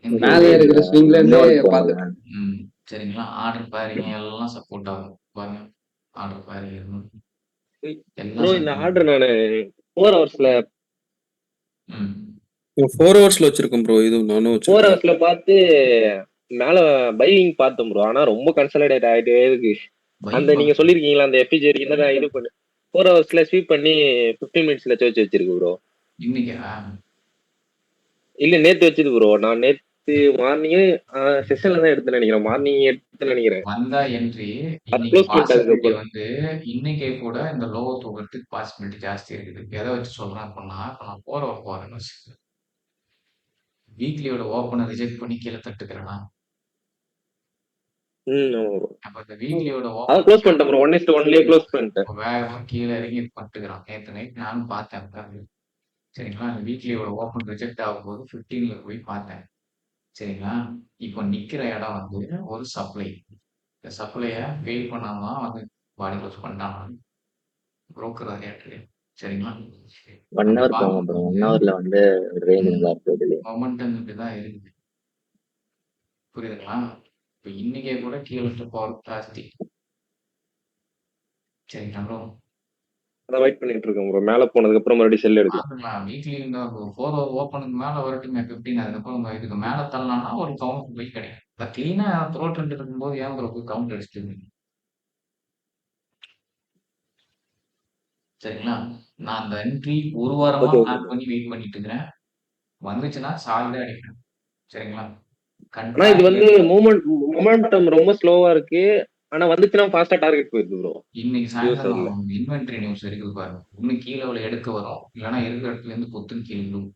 இந்த மேலே இருக்கிற ஸ்விங்ல இருந்தே பார்த்துட்டேன். சரிங்களா? ஆர்டர் பேரிங் எல்லாம் சப்போர்ட் ஆகும். பாருங்க ஆர்டர் பேரிங் ப்ரோ இந்த எல்லாம் ஆர்டர் நான் 4 ஹவர்ஸ்ல ம் 4 ஹவர்ஸ்ல வச்சிருக்கேன் ப்ரோ. இது நானும் 4 வச்சிருக்கேன் ஹவர்ஸ்ல பார்த்து மேல பையிங் பார்த்தோம் ப்ரோ. ஆனா ரொம்ப கன்சல்டேட் ஆயிட்டே இருக்கு. அந்த நீங்க சொல்லிருக்கீங்களா அந்த எஃபிஜி வரைக்கும் தான் இது பண்ணு 4 ஹவர்ஸ்ல ஸ்வீப் பண்ணி 15 மினிட்ஸ்ல வச்சு வச்சிருக்கு ப்ரோ. இன்னைக்கா? இல்ல நேத்து வச்சது ப்ரோ. நான் நேத்து மார்னிங் செஷன்ல தான் எடுத்தேன்னு நினைக்கிறேன். மார்னிங் எடுத்தேன்னு நினைக்கிறேன். வந்தா என்ட்ரி அது இன்னைக்கு க்ளோஸ் பண்ணிட்டாங்க பாசிபிலிட்டி அப்புறம். வந்து இன்னைக்கே கூட இந்த லோ தூக்கிறதுக்கு பாசிபிலிட்டி ஜாஸ்தி இருக்குது. எதை வச்சு சொல்றேன் அப்படின்னா இப்ப நான் போறேன்னு வச்சுக்கோங்க. வீக்லியோட ஓப்பனை ரிஜெக்ட் பண்ணி கீழே தட்டுக்கிறேன்னா ஆமா ப்ரோ. அப்ப இந்த வீக்லியோட அதான் க்ளோஸ் பண்ணிட்டேன் ப்ரோ. 1:1 க்ளோஸ் பண்ணிட்டேன். வேகமா கீழே இறங்கி பட்டுக்கிறான். நேற்று நைட் நானும் பார்த்தேன் உட்கார்ந்து. சரிங்களா? அந்த வீக்லியோட ஓப்பன் ரிஜெக்ட் ஆகும்போது 15ல போய் பார்த்தேன். சரிங்களா? இப்போ நிக்கிற இடம் வந்து ஒரு சப்ளை. இந்த சப்ளைய ஃபெயில் பண்ணாம தான் வந்து பாடி க்ளோஸ் பண்ணிட்டான். புரோக்கர் அதே சரிங்களா? 1 ஹவர் போங்க ப்ரோ. 1 ஹவர்ல வந்து ரேஞ்ச் நல்லா இருக்குது. மொமெண்டம் இப்படிதான் இருக்குது. புரியுதுங்களா? இப்ப இன்னைக்கே கூட கீழே பவர் ஜாஸ்தி. சரிங்களா ப்ரோ? அதான் வெயிட் பண்ணிட்டு இருக்கேன் ப்ரோ. மேல போனதுக்கு அப்புறம் மறுபடியும் செல் எடுக்கலாம். பாத்துக்கலாம். வீக்லி இந்த 4 ஓப்பனுக்கு மேல வரட்டுமே 15 அதுக்கப்புறம் நம்ம இதுக்கு மேல தள்ளலாம்னா ஒரு கவுண்ட் போய் கிடைக்கும். இந்த கிளீனா த்ரோ ட்ரெண்ட் இருக்கும்போது ஏன் ப்ரோ போய் கவுண்ட் அடிச்சுட்டு இருக்கீங்க? சரிங்களா? நான் அந்த என்ட்ரி ஒரு வாரமா ஓகே பிளான் பண்ணி வெயிட் பண்ணிட்டு இருக்கிறேன். வந்துச்சுன்னா சாலிடா அடிப்பேன். சரிங்களா? ஆனா இது வந்து மொமெண்டம் ரொம்ப ஸ்லோவா இருக்கு. ஆனா வந்துச்சுன்னா ஃபாஸ்டா டார்கெட் போயிருக்கு ப்ரோ. இன்னைக்கு சைடுல சாயந்தரம் இன்வென்டரி நியூஸ் இருக்குது பாருங்க. ஒண்ணு கீழே அவளை எடுக்க வரும். இல்லைன்னா இருக்கிற இடத்துல இருந்து பொத்துன்னு கீழே விழும்.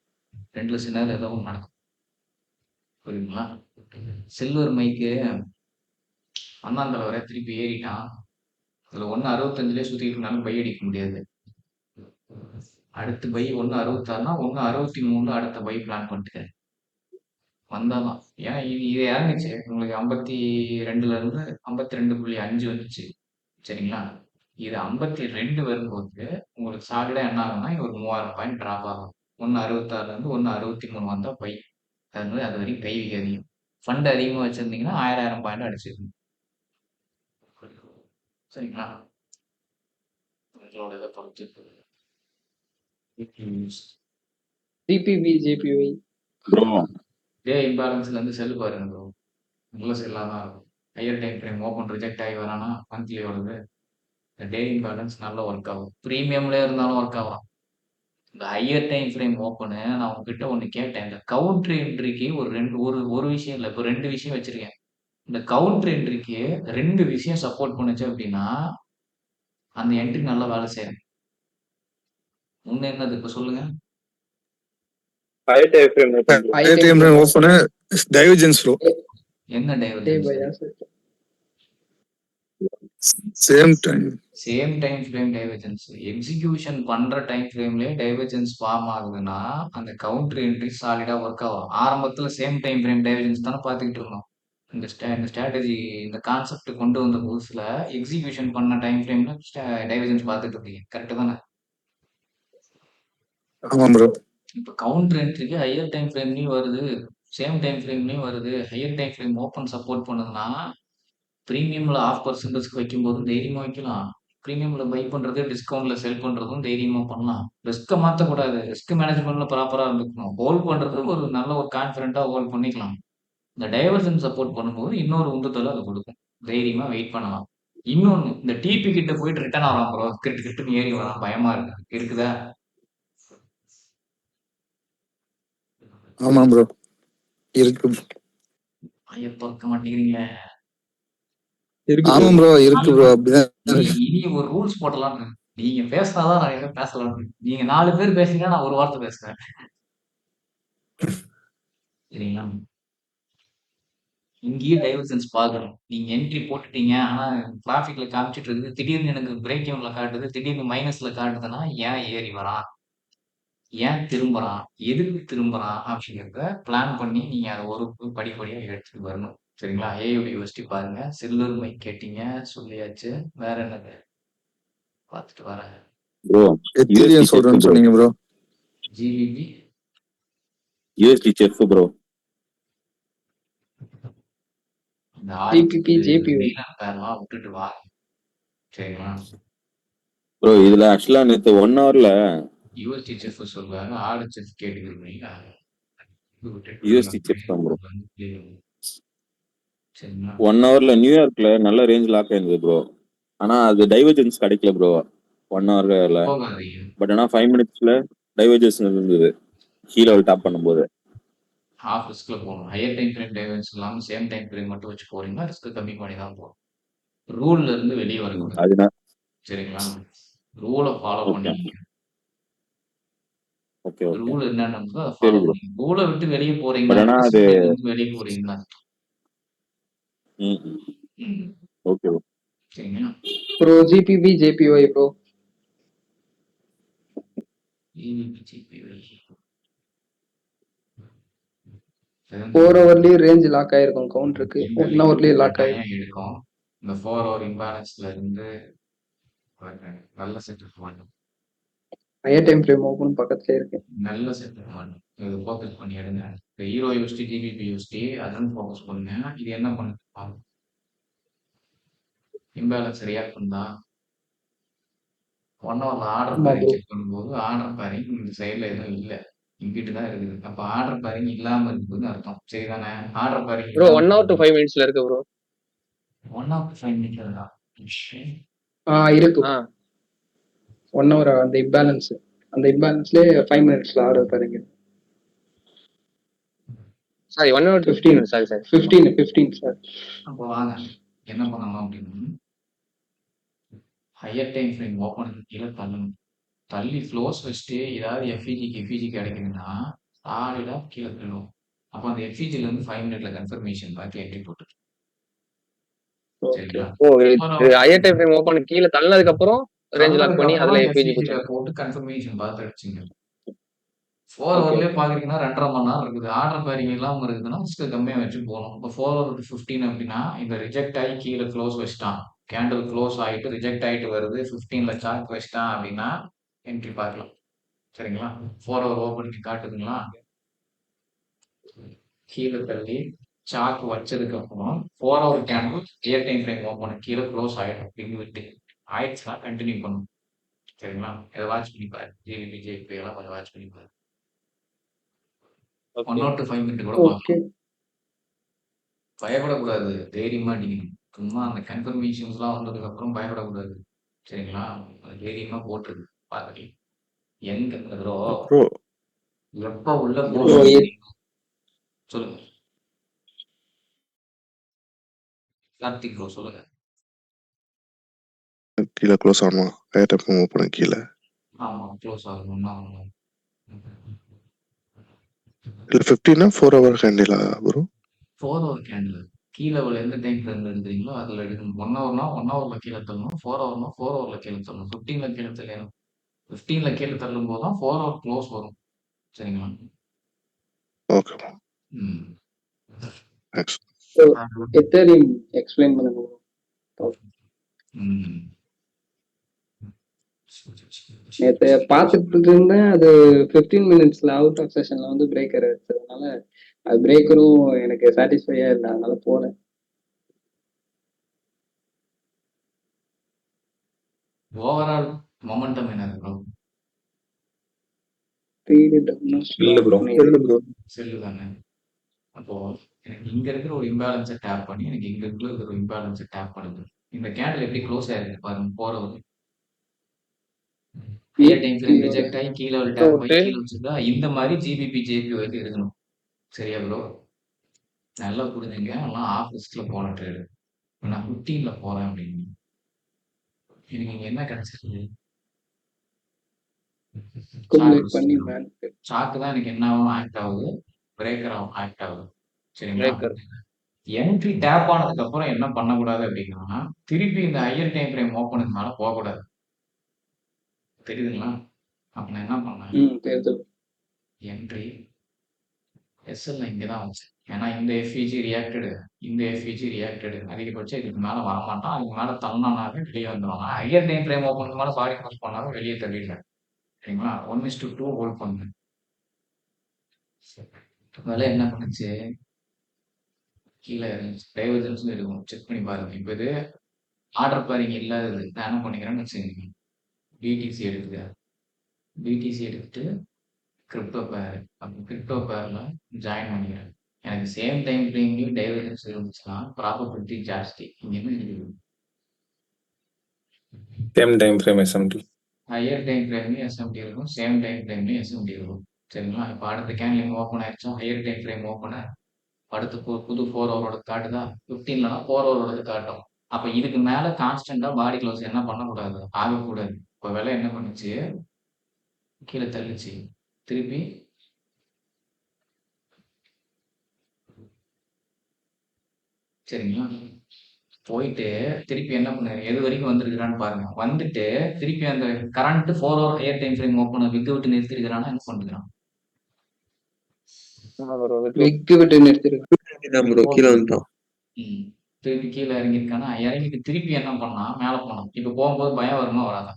2ல சின்னதுல ஏதோ ஒண்ணு நடக்கும். புரியுதுங்களா? சில்வர் மைக்கு அண்ணாந்தலை வரை திருப்பி ஏறிட்டான். அதுல 1.65லயே சுத்திட்டு இருந்தாலும் பை அடிக்க முடியாது. அடுத்து பை 1.66னா 1.63ல அடுத்த பை பிளான் பண்ணிட்டு வந்தாதான். ஏன்னா இது இறங்குச்சு. உங்களுக்கு 52ல இருந்து 52.5 வந்துச்சு. சரிங்களா? இது 52 வரும்போது உங்களுக்கு சாலிடா என்ன ஆகும்னா ஒரு 3000 பாயிண்ட் டிராப் ஆகும். 1.66ல இருந்து 1.63 வந்தா பை. அது வரைக்கும் கை வைக்காதீங்க. ஃபண்ட் அதிகமா வச்சிருந்தீங்கன்னா 1000 பாயிண்ட் அடிச்சிருக்கணும். சரிங்களா? உங்களோட இதை பொறுத்து ஜிபிபி ஜேபிஒய் ப்ரோ டே இம்பேலன்ஸ்ல இருந்து செல் பாருங்க ப்ரோ. நல்ல செல்லாக தான் இருக்கும். Higher time frame open reject ஆகி வரானா மந்த்லி வருது. இந்த டே இம்பேலன்ஸ் நல்லா ஒர்க் ஆகும். ப்ரீமியம்ல இருந்தாலும் ஒர்க் ஆகும். இந்த ஹையர் டைம் ஃப்ரேம் ஓப்பனு நான் உங்ககிட்ட ஒன்று கேட்டேன். இந்த கவுண்டர் என்ட்ரிக்கு ஒரு விஷயம் இல்லை. இப்போ 2 விஷயம் வச்சிருக்கேன். இந்த கவுண்டர் என்ட்ரிக்கு 2 விஷயம் சப்போர்ட் பண்ணுச்சு அப்படின்னா அந்த என்ட்ரி நல்லா வேலை செய்யும். ஒண்ணு என்னது இப்ப சொல்லுங்க? High time frame open divergence bro. என்ன divergence? Same time frame divergence. Execution பண்ற டைம் ஃப்ரேம்லயே டைவர்ஜென்ஸ் ஃபார்ம் ஆகுதுன்னா அந்த கவுண்டர் என்ட்ரி சாலிடா ஒர்க் ஆகும். ஆரம்பத்துல சேம் டைம் ஃப்ரேம் டைவர்ஜென்ஸ் தானே பார்த்துக்கிட்டு இருந்தோம். இந்த ஸ்ட்ராட்டஜி இந்த கான்செப்ட் கொண்டு வந்த புதுசுல எக்ஸிகியூஷன் பண்ண டைம் ஃப்ரேம்ல டைவர்ஜென்ஸ் பார்த்துட்டு இருக்கீங்க. கரெக்ட் தானே? ஆமா ப்ரோ. இப்ப கவுண்டர் என்ட்ரிக்கு ஹையர் டைம் ஃப்ரேம்லயும் வருது, சேம் டைம் ஃப்ரேம்லயும் வருது. Higher time frame open support பண்ணுதுன்னா பிரீமியம்ல 0.5% வைக்கும்போது தைரியமா வைக்கலாம். பிரீமியம்ல பை பண்றது, டிஸ்கவுண்ட்ல செல் பண்றதும் தைரியமா பண்ணலாம். ரிஸ்க மாத்தக்கூடாது. ரிஸ்க் மேனேஜ்மெண்ட்ல ப்ராப்பரா இருந்துக்கணும். ஹோல்ட் பண்றது ஒரு நல்ல ஒரு கான்ஃபிடென்ட்டா ஹோல்ட் பண்ணிக்கலாம். இந்த டைவர்ஜன் சப்போர்ட் பண்ணும்போது இன்னொரு உந்துதல அது கொடுக்கும். தைரியமா வெயிட் பண்ணலாம். இன்னொன்னு இந்த டிபி கிட்ட போயிட்டு ரிட்டர்ன் ஆகலாம் ப்ரோ. கிட்டுன்னு ஏறி வரலாம். பயமா இருக்கு. இருக்குதா? ஆமா ப்ரோ இருக்கு. பார்க்க மாட்டேங்கிறீங்களே. ஆமா ப்ரோ இருக்கு ப்ரோ. அப்படிதான் இனி ஒரு ரூல்ஸ் போடலாம். நீங்க பேசினாதான் நான் எதுவும் பேசலாம். நீங்க 4 பேர் பேசுறீங்கன்னா நான் ஒரு வார்த்தை பேசுறேன். சரிங்களா? இங்கேயும் டைவர்ஜன்ஸ் பார்க்கணும். நீங்க என்ட்ரி போட்டுட்டீங்க. ஆனா டிராஃபிக்ல காமிச்சிட்டு இருக்குது. திடீர்னு எனக்கு பிரேக் ஈவன்ல காட்டுது. திடீர்னு மைனஸ்ல காட்டுதுன்னா, ஏன் ஏறி வரான்? ஏன் திரும்புறான்? எதுக்கு திரும்புறான்? அப்படிங்கிறத பிளான் பண்ணி நீங்க அத ஒரு படிப்படியா எடுத்துட்டு வரணும். சரிங்களா? ஏயுடி யூனிவர்சிட்டி பாருங்க. சில்வர் மைக் கேட்டீங்க. சொல்லியாச்சு. வேற என்னது? பார்த்துட்டு வரேன். ப்ரோ எத்தீரியம் யூஎஸ்டி சொல்றேன்னு செஃப் ப்ரோ சொன்னீங்க bro. GVP USD chef bro இந்த ஜிபிபி ஆர்எக்ஸ் ஜேபிஒய் நீலம் பேர்லாம் விட்டுட்டு வாங்க. சரிங்களா? ப்ரோ இதுல ஆக்சுவலா நேற்று 1 ஹவர்ல யூஎஸ்டி செஃப் சொல்லுவாங்க. ஆர்எச்எஃப் கேட்டுக்கிறீங்க. விட்டுட்டு யூஎஸ்டி செஃப் தான் ப்ரோ சரிங்களா? 1 ஹவர்ல நியூயார்க்ல நல்ல ரேஞ்ச் லாக் ஆயிருந்தது ப்ரோ. ஆனா அது டைவர்ஜென்ஸ் கிடைக்கல ப்ரோ 1 ஹவர்ல. போகாதீங்க. பட் ஆனா 5 மினிட்ஸ்ல டைவர்ஜென்ஸ் இருந்தது கீழே டாப் பண்ணும்போது. ஹாஃப் ரிஸ்க்ல போகணும். ஹையர் டைம் ஃப்ரேம் டைவர்ஸ் இல்லாம சேம் டைம் ஃப்ரேம் மட்டும் வச்சு போறீங்கன்னா ரிஸ்க் கம்மி பண்ணி தான் போகணும். ரூல்ல இருந்து வெளியே வரக்கூடாது. அதுனா சரிங்களா? ரூலை ஃபாலோ ஓகே பண்ணிக்கங்க. ஓகே ஓகே ரூல் என்னன்னு அதை சரி ஃபாலோ ப்ரோ. பண்ணி ரூலை விட்டு வெளியே பட் போறீங்கன்னா ஆனா அது டிசிப்ளின்ல இருந்து வெளியே போறீங்கன்னா ம் ஓகே ப்ரோ. சரிங்களா? Bro GBP JPY bro. EVP 4 ஹவர்லயே ரேஞ்ச் லாக் ஆயிருக்கும் கவுண்டருக்கு. இந்த 1 ஹவர்லயே லாக் டைம் ஆயிருக்கும். எடுக்கும். இந்த 4 ஹவர் இம்பேலன்ஸ்ல இருந்து நல்ல செட்டப் பண்ணும். ஹையர் டைம் ஃப்ரேம் ஓப்பன் பக்கத்துல இருக்கு. நல்ல செட்டப் பண்ணும். இது ஃபோக்கஸ் பண்ணி எடுங்க. இந்த ஹீரோ யூஎஸ்டி ஜிபிபி யூஎஸ்டி அதான் ஃபோக்கஸ் பண்ணுங்க. இது என்ன பண்ணுது பாருங்க. இம்பேலன்ஸ் ரியாக்ட் பண்ணுதா? 1 ஹவர்ல ஆர்டர் ஆமா பேரிங் ப்ரோ. செக் பண்ணும்போது ஆர்டர் பேரிங் இந்த சைடுல எதுவும் இல்ல. இங்கிட்டு தான் இருக்குது. அப்ப ஆர்டர் பேரிங் இல்லாம இருக்குதுன்னு அர்த்தம். சரிதானே? ஆர்டர் பேரிங் ப்ரோ இல்லாம 1 hour to 5 minutesல இருக்கு ப்ரோ. 1 hour to 5 minutes இருக்கா? இருக்கு. ஆ 1 ஹவர் அந்த இம்பேலன்ஸ். அந்த இம்பேலன்ஸ்லயே 5 மினிட்ஸ்ல ஆர்டர் பாருங்க. Sorry 1 hour to 15 minutes. Sorry 15 sir. அப்போ வாங்க. என்ன பண்ணலாம் அப்படின்னு ஹையர் டைம் ஃப்ரேம் ஓப்பனுக்கு கீழே தள்ளணும். தள்ளி க்ளோஸ் வச்சுட்டு ஏதாவது எஃப்இஜி கிடைக்குதுன்னா சாலிடா கீழே தள்ளும். அப்போ அந்த எஃப்இஜில இருந்து 5 மினிட்ல கன்ஃபர்மேஷன் பார்த்து என்ட்ரி போட்டு ஓகே. சரிங்களா? ஓ ஹையர் டைம் ஃப்ரேம் ஓப்பன் கீழே தள்ளனதுக்கு அப்புறம் ரேஞ்ச் லாக் பண்ணி அதுல எஃப்இஜி எஃப்இஜில போச்சு. போட்டு கன்ஃபர்மேஷன் பார்த்து அடிச்சுங்க. 4 ஓகே. ஹவர்லயே பாக்குறீங்கன்னா 2.5 மணி நேரம் இருக்குது. ஆர்டர் பேரிங் இல்லாம இருக்குதுன்னா ரிஸ்க் கம்மியா வச்சு போகணும். இப்போ 4 ஹவர் to 15 அப்படின்னா இந்த ரிஜெக்ட் ஆகி கீழே க்ளோஸ் வச்சுட்டான். கேண்டில் க்ளோஸ் ஆகிட்டு ரிஜெக்ட் ஆகிட்டு வருது. 15ல சாக் வச்சிட்டான் அப்படின்னா என்ட்ரி பார்க்கலாம். சரிங்களா? 4 ஹவர் ஓப்பனிங் காட்டுதுங்களா? கீழே தள்ளி சாக் வச்சதுக்கு அப்புறம் 4 hour candle real time frame open கீழே க்ளோஸ் ஆயிடும். பின் விட்டு ஆயிடுச்சுன்னா கண்டினியூ பண்ணும். சரிங்களா? இதை வாட்ச் பண்ணி பாரு. ஜிவிபி ஜேபி எல்லாம் கொஞ்சம் வாட்ச் பண்ணி பாரு. 1 hour to 5 minutes கூட பார்க்கலாம். ஓகே. பயப்படக்கூடாது. தைரியமா அடிக்கணும். சும்மா அந்த கன்ஃபர்மேஷன்ஸ்லாம் வந்ததுக்கு அப்புறம் பயப்படக்கூடாது. சரிங்களா? அது தைரியமா போட்டுருக்கு. பார்த்துக்கலாம். எங்க ப்ரோ ப்ரோ எப்ப உள்ள ப்ரோ போகுது சொல்லுங்க. கார்த்திக் ப்ரோ சொல்லுங்க. கீழே க்ளோஸ் ஆகணுமா? ஹையர் டைம் ஃப்ரேம் ஓப்பன் கீழே ஆமா க்ளோஸ் ஆகணும்னா இல்லை 15னா 4 hour candela bro? 4 hour candle கீழே எந்த டைம் ஃப்ரேம்ல எடுக்கிறீங்களோ அதில் எடுக்கணும். 1 ஹவர்னா 1 ஹவர்ல கீழே தள்ளணும். 4 ஹவர்னா 4 ஹவர்ல கீழே தள்ளணும். 15ல கீழே தள்ளணும். 15ல கீழே தள்ளும் போது தான் 4 ஹவர் க்ளோஸ் வரும். சரிங்களா? ஓகே ம். தேங்க்ஸ். எத்தேரியம் எக்ஸ்பிளைன் பண்ணுங்க. ம். நேற்று பார்த்துட்டு இருந்தேன். அது 15 மினிட்ஸ்ல அவுட் ஆஃப் செஷன்ல வந்து பிரேக்கர் எடுத்ததுனால அது பிரேக்கரும் எனக்கு சாட்டிஸ்ஃபையா இல்லை. அதனால போனேன். ஓவரால் மொமெண்டம் என்ன ப்ரோ? இல்ல ப்ரோ. செல்லு தானே. அப்போ எனக்கு இங்க இருக்கிற ஒரு இம்பேலன்ஸை டேப் பண்ணி எனக்கு இங்க இருக்கிற ஒரு இம்பேலன்ஸை டேப் பண்ணுது. இந்த கேண்டில் எப்படி க்ளோஸ் ஆயிருக்கு பாருங்க. போறது ஹையர் டைம் ஃப்ரேம் ரிஜெக்ட் ஆகி கீழே ஒரு டேப் ஆகி கீழே வச்சிருக்கா. இந்த மாதிரி ஜிபிபி ஜேபி வரைக்கும் இருக்கணும். சரியா ப்ரோ? நல்லா புரிஞ்சுங்க. எல்லாம் ஆஃப் ரிஸ்க்ல போன ட்ரேடு. நான் 15ல போறேன் அப்படின்னு எனக்கு இங்க என்ன கிடைச்சிருக்கு? பண்ணி சாக்கு தான் எனக்கு என்ன ஆகும் ஆக்ட் ஆகுது. பிரேக்கர் ஆகும் ஆக்ட் ஆகுது. சரிங்களா? பிரேக்கர் என்ட்ரி டேப் ஆனதுக்கு அப்புறம் என்ன பண்ணக்கூடாது அப்படின்னா, திருப்பி இந்த ஹையர் டைம் ஃப்ரேம் ஓப்பனுக்கு மேல போகக்கூடாது. தெரியுதுங்களா? அப்ப நான் என்ன பண்ணேன், தெரியுது. என்ட்ரி எஸ்எல்ல இங்க தான் வச்சேன். ஏன்னா இந்த எஃப்இஜி ரியாக்டடு, இந்த எஃப்இஜி ரியாக்டடு. அதிகபட்சம் இதுக்கு மேல வரமாட்டான். அதுக்கு மேல தள்ளுனானாவே வெளிய வந்துருவான். ஹையர் டைம் ஃப்ரேம் ஓப்பனுக்கு மேல பாடி க்ளோஸ் பண்ணாலும் வெளிய தள்ளிடுறேன். சரிங்களா? 1:2 ஹோல்ட் பண்ணேன். அதனால என்ன பண்ணுச்சு, கீழ இருந்துச்சு. டைவர்ஜென்ஸ்னு இருக்கும். செக் பண்ணி பாருங்க. இப்ப இது ஆர்டர் பேரிங் இல்லாதது. நான் என்ன பண்ணிக்கிறேன்னு வச்சுக்கங்க. பிடிசி எடுத்துக்கிறேன். பிடிசி எடுத்துட்டு கிரிப்டோ பேர். அப்ப கிரிப்டோ பேர்ல ஜாயின் பண்ணிக்கிறேன். எனக்கு சேம் டைம் ஃப்ரேம்லயும் டைவர்ஜென்ஸ் இருந்துச்சுன்னா ப்ராபபிலிட்டி ஜாஸ்தி. இங்க என்ன இருக்குது? Same time frame SMT. Higher time ஃப்ரேம்லயும் எஸ்எம்டி இருக்கும். சேம் டைம் ஃப்ரேம்லயும் எஸ்எம்டி இருக்கும். சரிங்களா? இப்ப அடுத்த கேன்லிங் ஓப்பன் ஆயிடுச்சா, ஹையர் டைம் ஃப்ரேம் ஓப்பன் அடுத்து புது 4 ஹவரோட காட்டுதா, 15லனா 4 ஹவரோட காட்டும். அப்ப இதுக்கு மேல கான்ஸ்டன்டா பாடி க்ளோஸ் என்ன பண்ணக்கூடாது, ஆகக்கூடாது. இப்ப விலை என்ன பண்ணுச்சு, கீழே தள்ளுச்சு. திருப்பி சரிங்களா, போயிட்டு திருப்பி என்ன பண்ணாரு, எது வரைக்கும் வந்திருக்கிறான்னு பாருங்க. வந்துட்டு திருப்பி அந்த current 4 hour higher time frame open விட்டு விட்டு நிறுத்திருக்கிறான்னா என்ன பண்ணுறான், விட்டு விட்டு நிறுத்திருக்கு. ப்ரோ கீழே வந்துட்டான். திருப்பி கீழே இறங்கியிருக்கானா, இறங்கிட்டு திருப்பி என்ன பண்ணா, மேல போனான். இப்ப போகும்போது பயம் வருமா வராதா?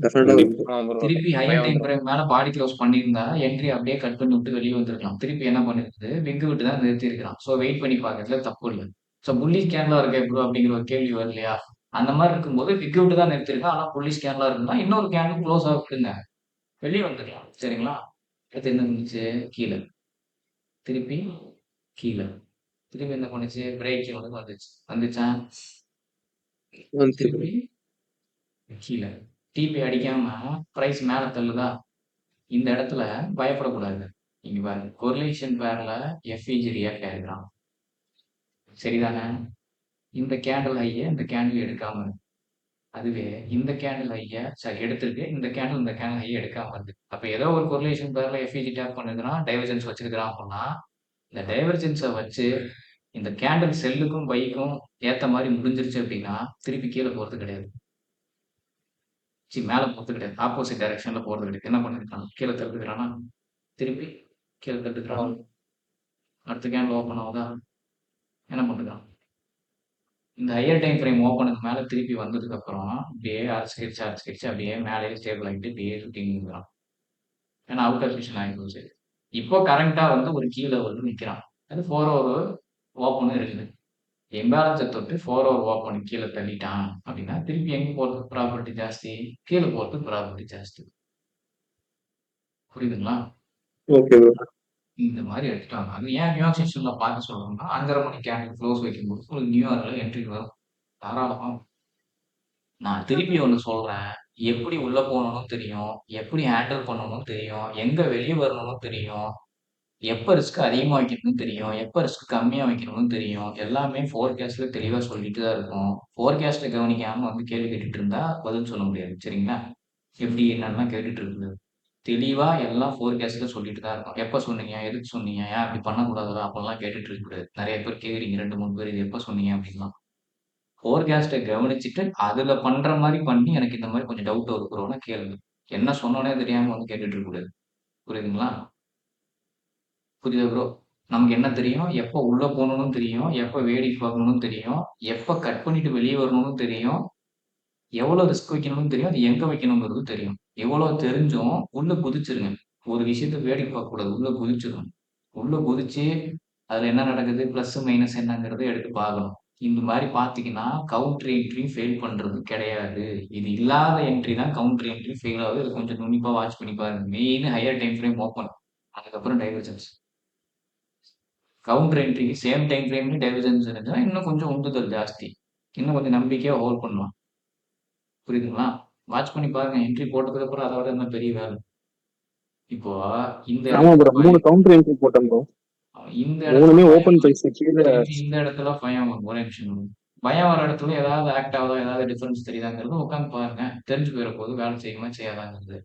டெஃபினட்டா வந்து திருப்பி ஹையர் டைம் ஃப்ரேம் மேல பாடி க்ளோஸ் பண்ணியிருந்தா என்ட்ரி அப்படியே கட் பண்ணி விட்டு வெளியே வந்திருக்கலாம். திருப்பி என்ன பண்ணிருக்குது, விக்கு விட்டு தான் நிறுத்தி இருக்கிறான். ஸோ வெயிட் பண்ணி பார்க்கறதுல தப்பு இல்லை. ஸோ புள்ளி ஸ்கேன்லாம் இருக்கே ப்ரோ அப்படிங்கிற ஒரு கேள்வி வரும் இல்லையா? அந்த மாதிரி இருக்கும்போது விக்கு விட்டு தான் நிறுத்திருக்கான். ஆனா புள்ளி ஸ்கேன்லாம் இருந்தா இன்னொரு கேனும் க்ளோஸ் ஆகுதுங்க, வெளியே வந்துடலாம். சரிங்களா? அடுத்து என்ன பண்ணுச்சு, கீழே திருப்பி கீழே திருப்பி என்ன பண்ணுச்சு, பிரேக் வந்துச்சு. வந்துச்சா, திருப்பி கீழே டிபி அடிக்காம பிரைஸ் மேல தள்ளுதா, இந்த இடத்துல பயப்படக்கூடாது. இங்க பாருங்க, கொரிலேஷன் பேர்ல எஃப்இஜி ரியாக்ட் ஆயிருக்கான். சரிதானே? இந்த கேண்டில் ஹைய இந்த கேண்டில் எடுக்காம இருக்கு. அதுவே இந்த கேண்டில் ஹைய சரி எடுத்திருக்கு, இந்த கேண்டில் ஹைய எடுக்காம இருக்கு. அப்ப ஏதோ ஒரு கொரிலேஷன் பேர்ல எஃப்இஜி டேப் பண்ணுதுன்னா டைவர்ஜென்ஸ் வச்சிருக்கிறான் அப்படின்னா, இந்த டைவர்ஜென்ஸை வச்சு இந்த கேண்டில் செல்லுக்கும் பைக்கும் ஏத்த மாதிரி முடிஞ்சிருச்சு அப்படின்னா திருப்பி கீழே போறது கிடையாது. மேல போறது கிடையாது. ஆப்போசிட் டைரக்ஷன்ல போறது கிடையாது. என்ன பண்ணிருக்கான், கீழே தள்ளுக்கிறானா, திருப்பி கீழே தள்ளுக்கிறானா, அடுத்த கேண்டில் ஓப்பன் ஆகுதா, என்ன பண்ணுறான், இந்த ஹையர் டைம் ஃப்ரேம் ஓப்பனுக்கு மேல திருப்பி வந்ததுக்கு அப்புறம் அப்படியே அரைச்சிக்கிடுச்சு அப்படியே மேலே ஸ்டேபிள் ஆகிட்டு அப்படியே சுட்டிங்கிறான். ஏன்னா அவுட் ஆஃப் பொசிஷன் ஆகிடுச்சு. இப்போ கரண்டா வந்து ஒரு கீழே வந்து நிற்கிறான். அது 4 ஹவர் ஓப்பனும் இருக்குது. இம்பேலன்ஸை தொட்டு 4 ஹவர் ஓப்பன் கீழே தள்ளிட்டான் அப்படின்னா திருப்பி எங்க போறதுக்கு ப்ராபர்ட்டி ஜாஸ்தி, கீழே போறதுக்கு ப்ராபர்ட்டி ஜாஸ்தி. புரியுதுங்களா? Okay bro. இந்த மாதிரி எடுத்துட்டாங்க. அது ஏன் நியூயார்க் செஷன்ல பார்க்க சொல்றோம்னா 5:30 மணி கேண்டில் க்ளோஸ் வைக்கும்போது உங்களுக்கு நியூயார்க்ல என்ட்ரி வரும் தாராளமா. நான் திருப்பி ஒண்ணு சொல்றேன், எப்படி உள்ள போகணும்னு தெரியும், எப்படி ஹேண்டில் பண்ணணும்னு தெரியும், எங்க வெளியே வரணும்னு தெரியும், எப்ப ரிஸ்க் அதிகமா வைக்கணும்னு தெரியும், எப்ப ரிஸ்க் கம்மியா வைக்கணும்னு தெரியும். எல்லாமே ஃபோர்காஸ்ட்ல தெளிவா சொல்லிட்டு தான் இருக்கும். ஃபோர்காஸ்ட்டை கவனிக்காம வந்து கேள்வி கேட்டுட்டு இருந்தா பதில் சொல்ல முடியாது. சரிங்களா? எப்படி என்னெல்லாம் கேட்டுட்டு இருக்குது, தெளிவா எல்லாம் ஃபோர்காஸ்ட்ல சொல்லிட்டு தான் இருக்கும். எப்ப சொன்னீங்க, எதுக்கு சொன்னீங்க, ஏன் அப்படி பண்ணக்கூடாதுல அப்படிலாம் கேட்டுட்டு இருக்கக்கூடாது. நிறைய பேர் கேக்குறீங்க, 2 3 பேர் இது எப்ப சொன்னீங்க அப்படின்லாம். ஃபோர்காஸ்ட்டை கவனிச்சுட்டு அதுல பண்ற மாதிரி பண்ணி எனக்கு இந்த மாதிரி கொஞ்சம் டவுட் வருகிறோன்னா கேளுங்க. என்ன சொன்னோனே தெரியாம வந்து கேட்டுட்டு இருக்கக்கூடாது. புரியுதுங்களா? புரியுதா ப்ரோ? நமக்கு என்ன தெரியும், எப்ப உள்ள போகணும்னு தெரியும், எப்ப வேடிக்கை பார்க்கணும்னு தெரியும், எப்ப கட் பண்ணிட்டு வெளியே வரணும்னு தெரியும், எவ்வளவு ரிஸ்க் வைக்கணும்னு தெரியும், அது எங்க வைக்கணுங்கிறது தெரியும். எவ்வளவு தெரிஞ்சும் உள்ள குதிச்சிருங்க. ஒரு விஷயத்த வேடிக்கை பார்க்கக்கூடாது, உள்ள குதிச்சிடணும். உள்ள குதிச்சு அதுல என்ன நடக்குது, பிளஸ் மைனஸ் என்னங்கிறத எடுத்து பார்க்கணும். இந்த மாதிரி பார்த்தீங்கன்னா கவுண்டர் என்ட்ரி ஃபெயில் பண்றது கிடையாது. இது இல்லாத என்ட்ரி தான் கவுண்டர் என்ட்ரி ஃபெயில் ஆகுது. இது கொஞ்சம் நுண்ணிப்பா வாட்ச் பண்ணி பாருங்க. Main higher time frame open, அதுக்கப்புறம் டைவர்ஜென்ஸ். கவுண்டர் என்ட்ரிக்கு சேம் டைம் ஃப்ரேம்ல டைவர்ஜென்ஸ் இருந்துச்சுன்னா இன்னும் கொஞ்சம் உந்துதல் ஜாஸ்தி, இன்னும் கொஞ்சம் நம்பிக்கையா ஹோல்ட் பண்ணலாம். புரியுதுங்களா? வாட்ச் பண்ணி பாருங்க. என்ட்ரி போட்டதுக்கு அப்புறம் அதை விட என்ன பெரிய வேலை. இப்போ இந்த ஆமா ப்ரோ, 3 கவுண்டர் என்ட்ரி போட்டேன் ப்ரோ. இந்த 3மே இடத்துல ஓபன் பிரைஸ் கீழே. இந்த இடத்துல பயம் வரும். ஒரே நிமிஷம். பயம் வர இடத்துல ஏதாவது ஆக்ட் ஆகுதா, ஏதாவது டிஃபரன்ஸ் தெரியுதாங்கிறது உட்காந்து பாருங்க. தெரிஞ்சு போயிட போது வேலை செய்யுமா செய்யாதாங்கிறது.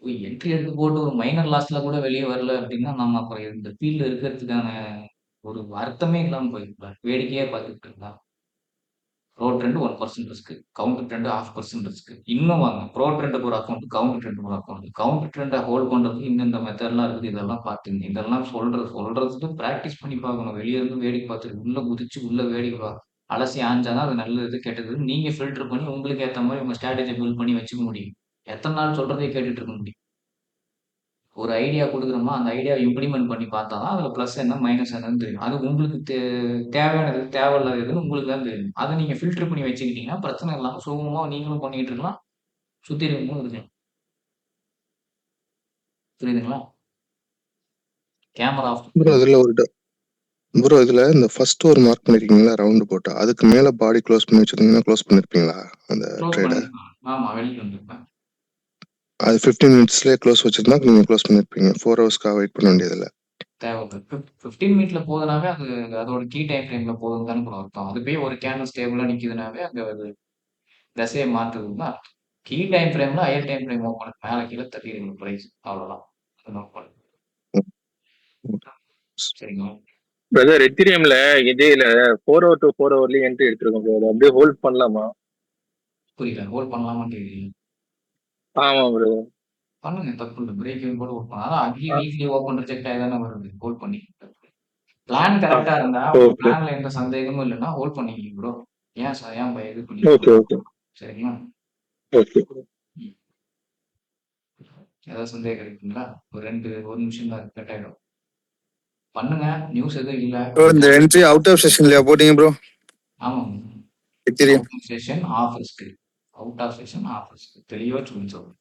போய் என்ட்ரி எடுத்து போட்டு ஒரு மைனர் லாஸ்ல கூட வெளியே வரல அப்படின்னா நம்ம அப்புறம் இந்த ஃபீல்டு இருக்கிறதுக்கான ஒரு அர்த்தமே இல்லாம போயிருக்கலாம். வேடிக்கையா பார்த்துட்டு இருக்கலாம். Bro trend 1% risk, counter trend 0.5% risk. இன்னும் வாங்க, ப்ரோ ட்ரெண்டுக்கு ஒரு அக்கௌண்ட், கவுண்டர் ட்ரெண்டுக்கு ஒரு அக்கௌண்ட். கவுண்டர் ட்ரெண்டை ஹோல்ட் பண்றதுக்கு இந்த மெத்தட்லாம் இருக்குது. இதெல்லாம் பார்த்துங்க. இதெல்லாம் சொல்றதுக்கு பிராக்டிஸ் பண்ணி பார்க்கணும். வெளியே இருந்து வேடிக்கை பார்த்துட்டு உள்ள குதிச்சு உள்ள வேடிக்கை அலசி ஆஞ்சாதான் அது நல்லது கெட்டது நீங்க ஃபில்டர் பண்ணி உங்களுக்கு ஏற்ற மாதிரி உங்க ஸ்ட்ராட்டஜி பில்ட் பண்ணி வச்சுக்க முடியும். எத்தனை நாள் சொல்றதே கேட்டுட்டு இருக்க முடியும். ஒரு ஐடியா கொடுக்குறோமா, அந்த ஐடியாவை இம்ப்ளிமெண்ட் பண்ணி பார்த்தா தான் அதில் ப்ளஸ் என்ன மைனஸ் என்னன்னு தெரியும். அது உங்களுக்கு தேவையானது தேவையில்லாத எதுன்னு உங்களுக்கு தான் தெரியும். அதை நீங்கள் ஃபில்டர் பண்ணி வச்சுக்கிட்டீங்கன்னா பிரச்சனை இல்லாமல் சுகமாக நீங்களும் பண்ணிட்டு இருக்கலாம், சுற்றி இருக்கவங்களும் இருக்கலாம். புரியுதுங்களா? Camera off. ப்ரோ இதுல ப்ரோ இதுல இந்த ஃபர்ஸ்ட் ஒரு மார்க் பண்ணிருக்கீங்களா ரவுண்ட் போட்டா, அதுக்கு மேல பாடி க்ளோஸ் பண்ணி வச்சிருந்தீங்கன்னா க்ளோஸ் பண்ணிருப்பீங்களா அந்த ட்ரேட? ஆமா, வெளியே வந்திருப்பேன். அது 15 மினிட்ஸ்லயே க்ளோஸ் வச்சிருந்தா நீங்க க்ளோஸ் பண்ணிருப்பீங்க. 4 ஹவர்ஸ்க்காக வெயிட் பண்ண வேண்டியதில்ல. தேவைப்படுது 15 மினிட்ல போகுதுனாவே அது அதோட கீ டைம் ஃப்ரேம்ல போகுதுன்னு தானே கூட அர்த்தம். அது போய் ஒரு கேண்டில் ஸ்டேபிளா நிக்குதுனாவே அங்க அது திசையை மாற்றுதுன்னு தான் அர்த்தம். கீ டைம் ஃப்ரேம்ல ஹையர் டைம் ஃப்ரேம் ஓப்பன் மேல கீழே தட்டி இருக்கு பிரைஸ், அவ்வளவுதான். அது நோட் பண்ணு. சரிங்களா? பிரதர் எத்திரியம்ல இதுல 4 hour to 4 hourலயே என்ட்ரி எடுத்திருக்கோம் ப்ரோ. அதை அப்படியே ஹோல்ட் பண்ணலாமா? புரியல, ஹோல்ட் பண்ணலாமான்னு கேக்குறீங்க? ஆமா ப்ரோ. பண்ணுங்க, தப்பு இல்லை. பிரேக் கூட ஹோல்ட் பண்ணலாம். அதான் அக்லி வீக்லி ஓப்பன் ரிஜெக்ட் ஆகி தானே வருது. ஹோல்ட் பண்ணி பிளான் கரெக்டா இருந்தா, உங்க பிளான்ல எந்த சந்தேகமும் இல்லைன்னா ஹோல்ட் பண்ணிக்கிங்க ப்ரோ. ஏன் சார் ஏன் இது பண்ணி? சரிங்களா? ஏதாவது சந்தேகம் இருக்குங்களா? ஒரு நிமிஷம் தான் கட் ஆயிடும். பண்ணுங்க. நியூஸ் எதுவும் இல்ல. இந்த என்ட்ரி அவுட் ஆஃப் செஷன்லயா போட்டீங்க ப்ரோ? ஆமாங்க. Ethereum out of session of risk. Out of session of risk. தெளிவா சொல்லுங்க.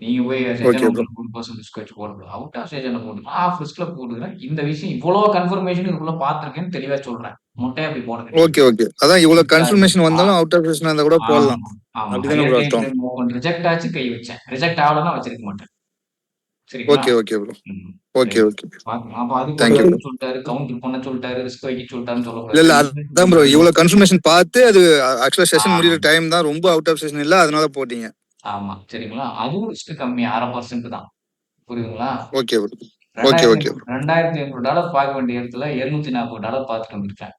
நீங்க போய் செஷன் 1% ரிஸ்க் வச்சு போடணும். அவுட் ஆஃப் செஷன்ல போடுங்க, ஆஃப் ரிஸ்க்ல போடுங்க. இந்த விஷயம் இவ்வளவு கன்ஃபர்மேஷன் இதுக்குள்ள பாத்துருக்கேன்னு தெளிவா சொல்றேன். மொட்டையா அப்படி போடுங்க. ஓகே. அதான் இவ்வளவு கன்ஃபர்மேஷன் வந்தாலும் அவுட் ஆஃப் செஷன் இருந்தா கூட போடலாம். அப்படிதானே ப்ரோ அர்த்தம்? ரிஜெக்ட் ஆச்சு, கை வச்சேன். ரிஜெக்ட் ஆகலன்னா வச்சிருக்க மாட்டேன். சரிங்களா? Okay bro. ஓகே. அப்ப அது Thank you. சொல்லிட்டாரு, கவுண்டர் பண்ண சொல்லிட்டாரு, ரிஸ்க் வைக்க சொல்லிட்டாருன்னு சொல்லக்கூடாது. இல்ல அதான் ப்ரோ இவ்வளவு கன்ஃபர்மேஷன் பார்த்து அது ஆக்சுவலா செஷன் முடிகிற டைம் தான், ரொம்ப அவுட் ஆஃப் செஷன் இல்ல, அதனால போட்டீங்க. ஆமா, சரிங்களா? அதுவும் ரிஸ்க் கம்மி, 0.5% தான். புரியுதுங்களா? Okay bro. $2,500 பார்க்க வேண்டிய இடத்துல $240 பார்த்துட்டு வந்துருக்கேன்.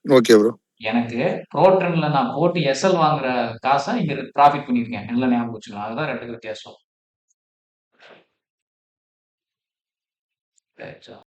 Okay bro. எனக்கு ப்ரோ ட்ரெண்ட்ல நான் போட்டு எஸ்எல் வாங்குற காசை இங்க ப்ராஃபிட் பண்ணிருக்கேன். நல்லா ஞாபகம் வச்சுக்கலாம். அதுதான் ரெண்டு வித்தியாசம்.